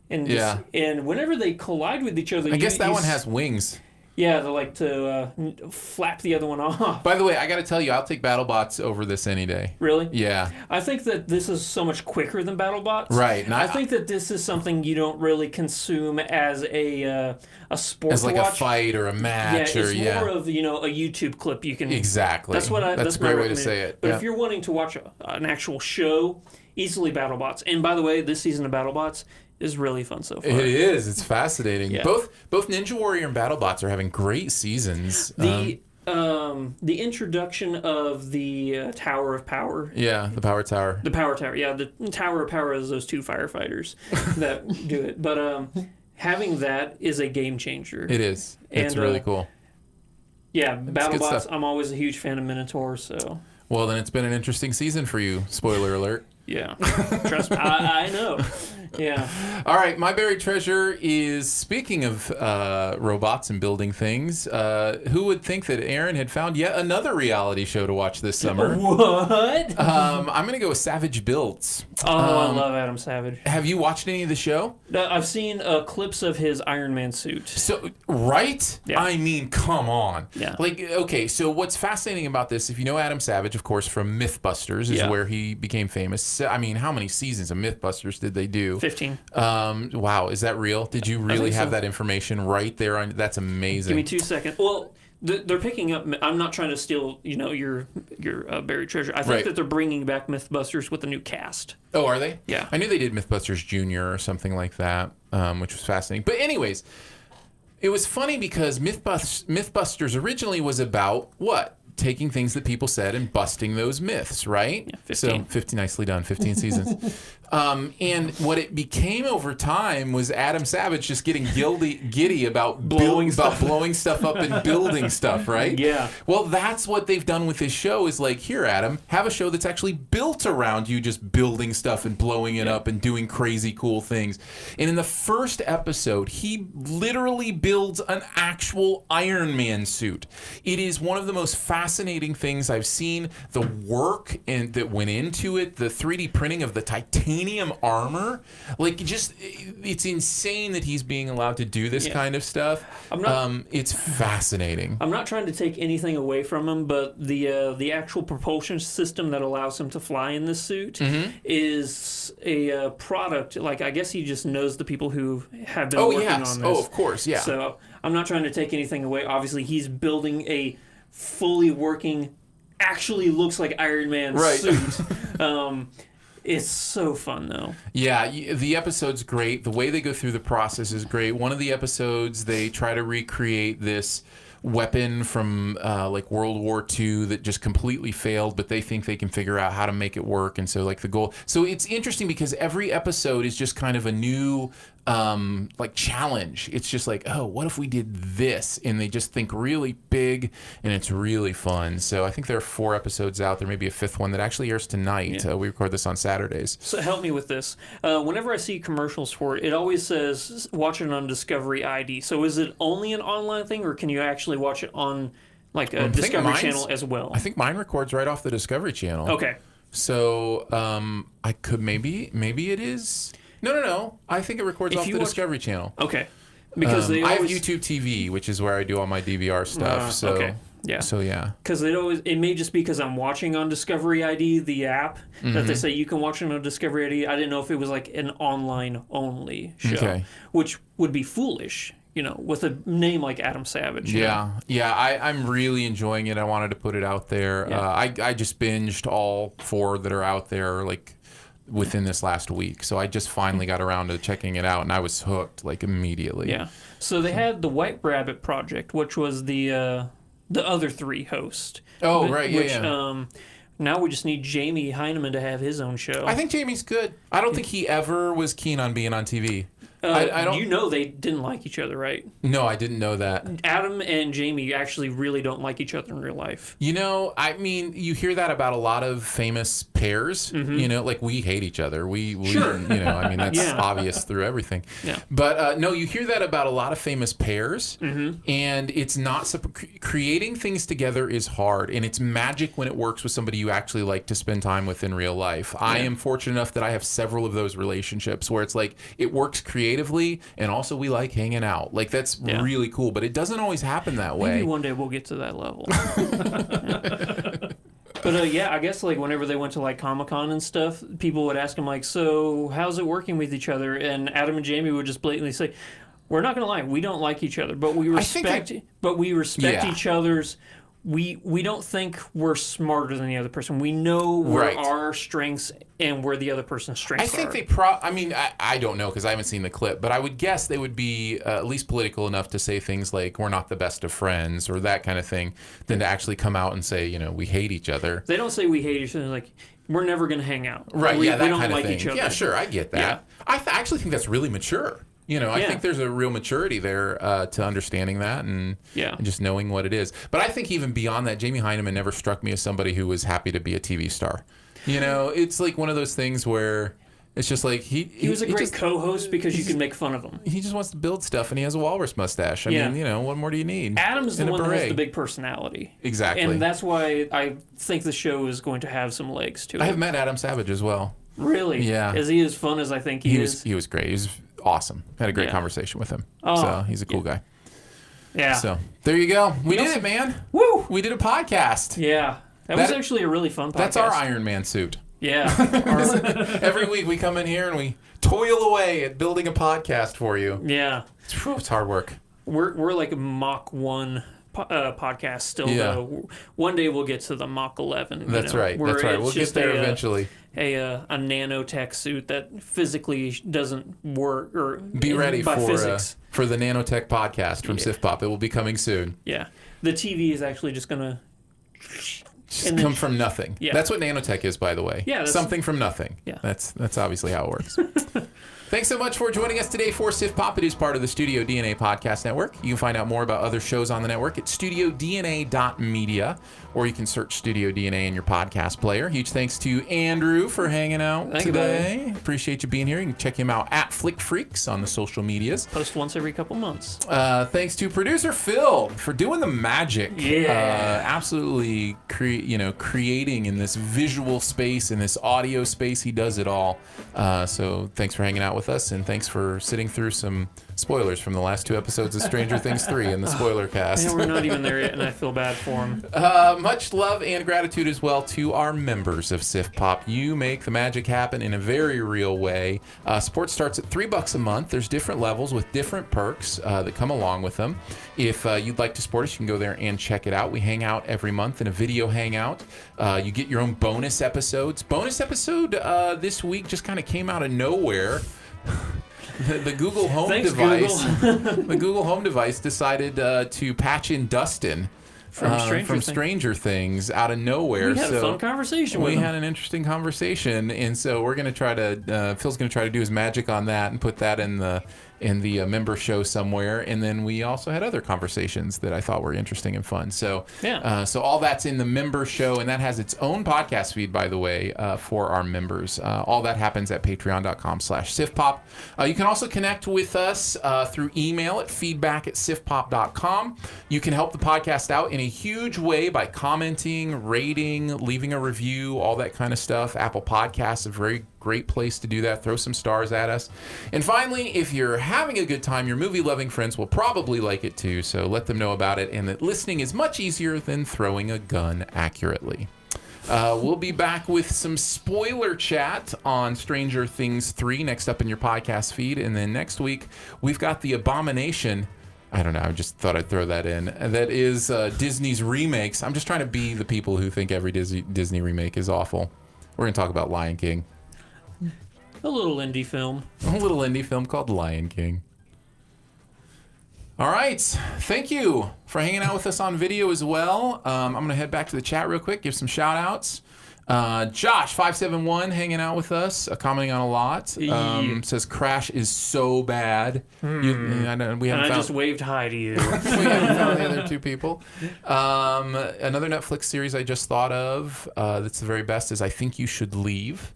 And and whenever they collide with each other, I guess that one has wings. Yeah, they like to flap the other one off. By the way, I got to tell you, I'll take BattleBots over this any day. Really? Yeah. I think that this is so much quicker than BattleBots. Right. I think that this is something you don't really consume as a sport. As like watch. a fight or a match. It's more of a YouTube clip you can. Exactly. That's what That's a great way to say it. But if you're wanting to watch an actual show, easily BattleBots. And by the way, this season of BattleBots is really fun so far. It is. It's fascinating. Yeah. Both Ninja Warrior and BattleBots are having great seasons. The introduction of the Tower of Power. Yeah, the Power Tower. The Power Tower. Yeah, the Tower of Power is those two firefighters that do it. But having that is a game changer. It is. It's really cool. Yeah, BattleBots. I'm always a huge fan of Minotaur. So. Well, then it's been an interesting season for you. Spoiler alert. Yeah, trust me, I know. Yeah. All right, my buried treasure is, speaking of robots and building things, who would think that Aaron had found yet another reality show to watch this summer? What? I'm going to go with Savage Builds. Oh, I love Adam Savage. Have you watched any of the show? I've seen clips of his Iron Man suit. So, right? Yeah. I mean, come on. Yeah. Like, okay, so what's fascinating about this, if you know Adam Savage, of course, from Mythbusters is where he became famous. I mean, how many seasons of Mythbusters did they do? 15. Wow, is that real? Did you really have that information right there? That's amazing. Give me 2 seconds. Well, they're picking up. I'm not trying to steal, your buried treasure. I think that they're bringing back Mythbusters with a new cast. Oh, are they? Yeah. I knew they did Mythbusters Junior or something like that, which was fascinating. But anyways, it was funny because Mythbusters originally was about what? Taking things that people said and busting those myths, right? Yeah, 15. So 15, nicely done, 15 seasons. And what it became over time was Adam Savage just getting giddy about blowing stuff up and building stuff, right? Yeah. Well, that's what they've done with this show is like, here, Adam, have a show that's actually built around you just building stuff and blowing it up and doing crazy cool things. And in the first episode, he literally builds an actual Iron Man suit. It is one of the most fascinating things I've seen. The work that went into it, the 3D printing of the titanium armor, it's insane that he's being allowed to do this kind of stuff. It's fascinating. I'm not trying to take anything away from him, but the actual propulsion system that allows him to fly in this suit is it's a product. Like, I guess he just knows the people who have been working on this. Oh, of course, yeah. So I'm not trying to take anything away. Obviously, he's building a fully working, actually looks like Iron Man suit. It's so fun, though. Yeah, the episode's great. The way they go through the process is great. One of the episodes, they try to recreate this weapon from like World War II that just completely failed, but they think they can figure out how to make it work. And so, like, the goal. So it's interesting because every episode is just kind of a new like challenge. It's just like, oh, what if we did this? And they just think really big, and it's really fun. So I think there are 4 episodes out. There may be a 5th one that actually airs tonight. We record this on Saturdays. So help me with this. Whenever I see commercials for it, it always says watch it on Discovery ID. So is it only an online thing, or can you actually watch it on like a Discovery Channel as well? I think mine records right off the Discovery Channel. Okay. So I could maybe it is. No. I think it records off the Discovery Channel. Okay. Because I have YouTube TV, which is where I do all my DVR stuff. So okay. Yeah. So yeah. Because it may just be because I'm watching on Discovery ID, the app, that they say you can watch it on Discovery ID. I didn't know if it was like an online only show, which would be foolish, with a name like Adam Savage. Yeah. I'm really enjoying it. I wanted to put it out there. Yeah. I just binged all 4 that are out there, like, within this last week. So I just finally got around to checking it out, and I was hooked, like, immediately. Yeah. So they had the White Rabbit Project, which was the other 3 host. Oh, right, yeah. Now we just need Jamie Heineman to have his own show. I think Jamie's good. I don't think he ever was keen on being on TV. I don't. They didn't like each other, right? No, I didn't know that. Adam and Jamie actually really don't like each other in real life. I mean, you hear that about a lot of famous pairs. Like, we hate each other. We sure. I mean, that's obvious through everything. Yeah. But no, you hear that about a lot of famous pairs, and it's not creating things together is hard, and it's magic when it works with somebody you actually like to spend time with in real life. I am fortunate enough that I have several of those relationships where it's like it works creatively, and also we like hanging out. Like, that's really cool, but it doesn't always happen that way. Maybe one day we'll get to that level. But I guess, like, whenever they went to, like, Comic-Con and stuff, people would ask them, like, so how's it working with each other? And Adam and Jamie would just blatantly say, we're not going to lie, we don't like each other, but we respect each other's. We don't think we're smarter than the other person. We know where our strengths and where the other person's strengths are. I think I don't know because I haven't seen the clip, but I would guess they would be at least political enough to say things like, we're not the best of friends, or that kind of thing, than to actually come out and say, we hate each other. They don't say we hate each other. Like, we're never going to hang out. Right, we that don't kind of like thing. each other. Yeah, sure, I get that. Yeah. I actually think that's really mature. I think there's a real maturity there to understanding that and just knowing what it is. But I think even beyond that, Jamie Heineman never struck me as somebody who was happy to be a TV star. It's like one of those things where it's just like he was a great co-host because you can make fun of him. He just wants to build stuff, and he has a walrus mustache. I mean, what more do you need? Adam's the one that has the big personality. Exactly. And that's why I think the show is going to have some legs to it. I have met Adam Savage as well. Really? Yeah. Is he as fun as I think he is? He was great. He was awesome. Had a great conversation with him. So he's a cool guy. Yeah. So there you go. We did it, man. Woo! We did a podcast. Yeah. That was actually a really fun podcast. That's our Iron Man suit. Yeah. Every week we come in here and we toil away at building a podcast for you. Yeah. It's hard work. We're like a Mach 1 podcast still, though. One day we'll get to the Mach 11. That's right. We'll get there eventually. A nanotech suit that physically doesn't work, or be ready for the nanotech podcast from SiftPop. It will be coming soon. Yeah, the TV is actually just gonna come from nothing. Yeah, that's what nanotech is, by the way. Yeah, something from nothing. Yeah, that's obviously how it works. Thanks so much for joining us today for SiftPop. It is part of the Studio DNA Podcast Network. You can find out more about other shows on the network at studiodna.media, or you can search Studio DNA in your podcast player. Huge thanks to Andrew for hanging out today. Appreciate you being here. You can check him out at Flick Freaks on the social medias. Post once every couple months. Thanks to producer Phil for doing the magic. Yeah. Absolutely creating in this visual space, in this audio space. He does it all. So thanks for hanging out with us, and thanks for sitting through some Spoilers from the last 2 episodes of Stranger Things 3 in the spoiler cast. Yeah, we're not even there yet, and I feel bad for him. Much love and gratitude as well to our members of SiftPop. You make the magic happen in a very real way. Support starts at $3 a month. There's different levels with different perks that come along with them. If you'd like to support us, you can go there and check it out. We hang out every month in a video hangout. You get your own bonus episodes. Bonus episode this week just kind of came out of nowhere. The Google Home device. The Google Home device decided to patch in Dustin from Stranger Things out of nowhere. We had a fun conversation with him. We had an interesting conversation, and so we're going to try to. Phil's going to try to do his magic on that and put that in the member show somewhere. And then we also had other conversations that I thought were interesting and fun. So so all that's in the member show, and that has its own podcast feed, by the way, for our members. All that happens at patreon.com/SiftPop. You can also connect with us through email at feedback@siftpop.com. You can help the podcast out in a huge way by commenting, rating, leaving a review, all that kind of stuff. Apple Podcasts, a very great place to do that. Throw some stars at us. And finally, if you're having a good time, your movie-loving friends will probably like it too, so let them know about it, and that listening is much easier than throwing a gun accurately. We'll be back with some spoiler chat on Stranger Things 3 next up in your podcast feed, and then next week, we've got The Abomination. I don't know, I just thought I'd throw that in. That is Disney's remakes. I'm just trying to be the people who think every Disney remake is awful. We're going to talk about Lion King. A little indie film. A little indie film called Lion King. All right. Thank you for hanging out with us on video as well. I'm going to head back to the chat real quick, give some shout outs. Josh571 hanging out with us, commenting on a lot. Says Crash is so bad. We haven't I just waved hi to you. We haven't found the other 2 people. Another Netflix series I just thought of that's the very best is I Think You Should Leave.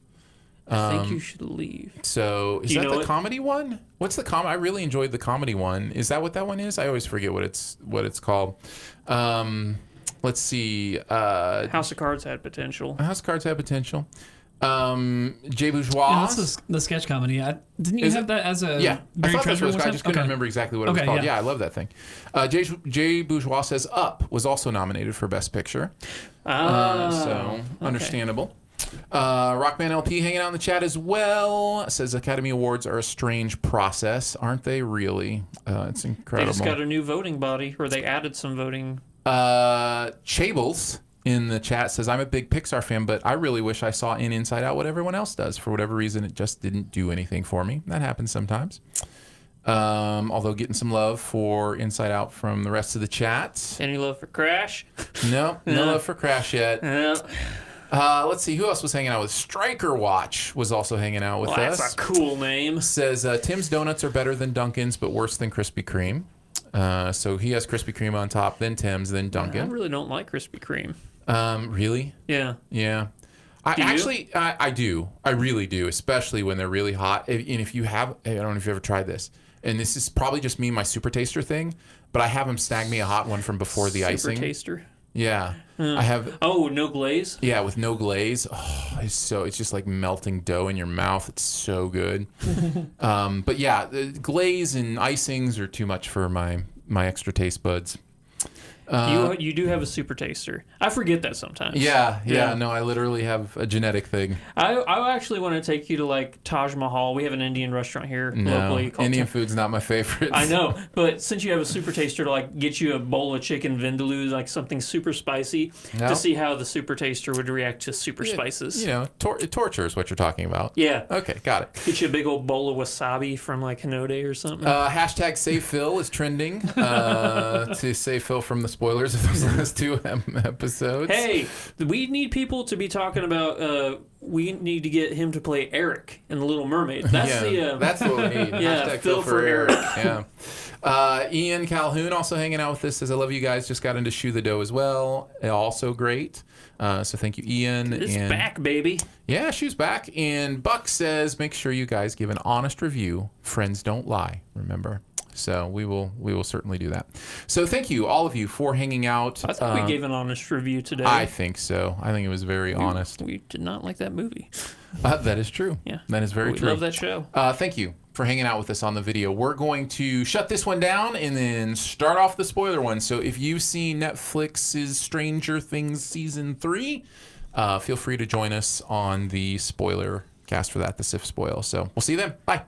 I think you should leave. So is that the comedy one? What's the comedy? I really enjoyed the comedy one. Is that what that one is? I always forget what it's called. Let's see. House of Cards had potential. House of Cards had potential. Jay Bourgeois. That's the sketch comedy. Didn't you have that as a I thought that's what it was. I just couldn't remember exactly what it was called. Yeah. I love that thing. Jay Bourgeois says Up was also nominated for Best Picture. Understandable. Rockman LP hanging out in the chat as well. Says Academy Awards are a strange process, aren't they? Really, it's incredible. They just got a new voting body, or they added some voting. Chables in the chat says I'm a big Pixar fan, but I really wish I saw in Inside Out what everyone else does. For whatever reason, it just didn't do anything for me. That happens sometimes. Although getting some love for Inside Out from the rest of the chat. Any love for Crash? No love for Crash yet. Let's see, who else was hanging out with? Striker Watch was also hanging out with us. That's a cool name. Says Tim's Donuts are better than Dunkin's, but worse than Krispy Kreme. So he has Krispy Kreme on top, then Tim's, then Dunkin'. I really don't like Krispy Kreme. Really? Yeah. Yeah. I do. I really do, especially when they're really hot. And if you have, I don't know if you've ever tried this, and this is probably just me, my super taster thing, but I have them snag me a hot one from before the icing. Super taster? Yeah. I have. Oh, no glaze? Yeah, with no glaze. Oh, it's just like melting dough in your mouth. It's so good. But yeah, the glaze and icings are too much for my extra taste buds. You do have a super taster. I forget that sometimes. Yeah. No, I literally have a genetic thing. I actually want to take you to like Taj Mahal. We have an Indian restaurant here locally called Indian food's not my favorite. I know, but since you have a super taster to like get you a bowl of chicken vindaloo, like something super spicy, to see how the super taster would react to super spices. You know, torture is what you're talking about. Yeah. Okay, got it. Get you a big old bowl of wasabi from like Hinode or something. Hashtag Save Phil is trending to save Phil from the spoilers of those last 2 episodes. Hey, we need people to be talking about. We need to get him to play Eric in The Little Mermaid. That's that's what we need. Yeah, Hashtag Phil for Eric. Yeah. Ian Calhoun also hanging out with us says I love you guys. Just got into Shoe the Dough as well. Also great. So thank you, Ian. It's back, baby. Yeah, Shoe's back. And Buck says make sure you guys give an honest review. Friends don't lie. Remember. So we will certainly do that. So thank you, all of you, for hanging out. I think we gave an honest review today. I think so. I think it was very honest. We did not like that movie. That is true. Yeah. That is very true. We love that show. Thank you for hanging out with us on the video. We're going to shut this one down and then start off the spoiler one. So if you've seen Netflix's Stranger Things Season 3, feel free to join us on the spoiler cast for that, the SIF spoil. So we'll see you then. Bye.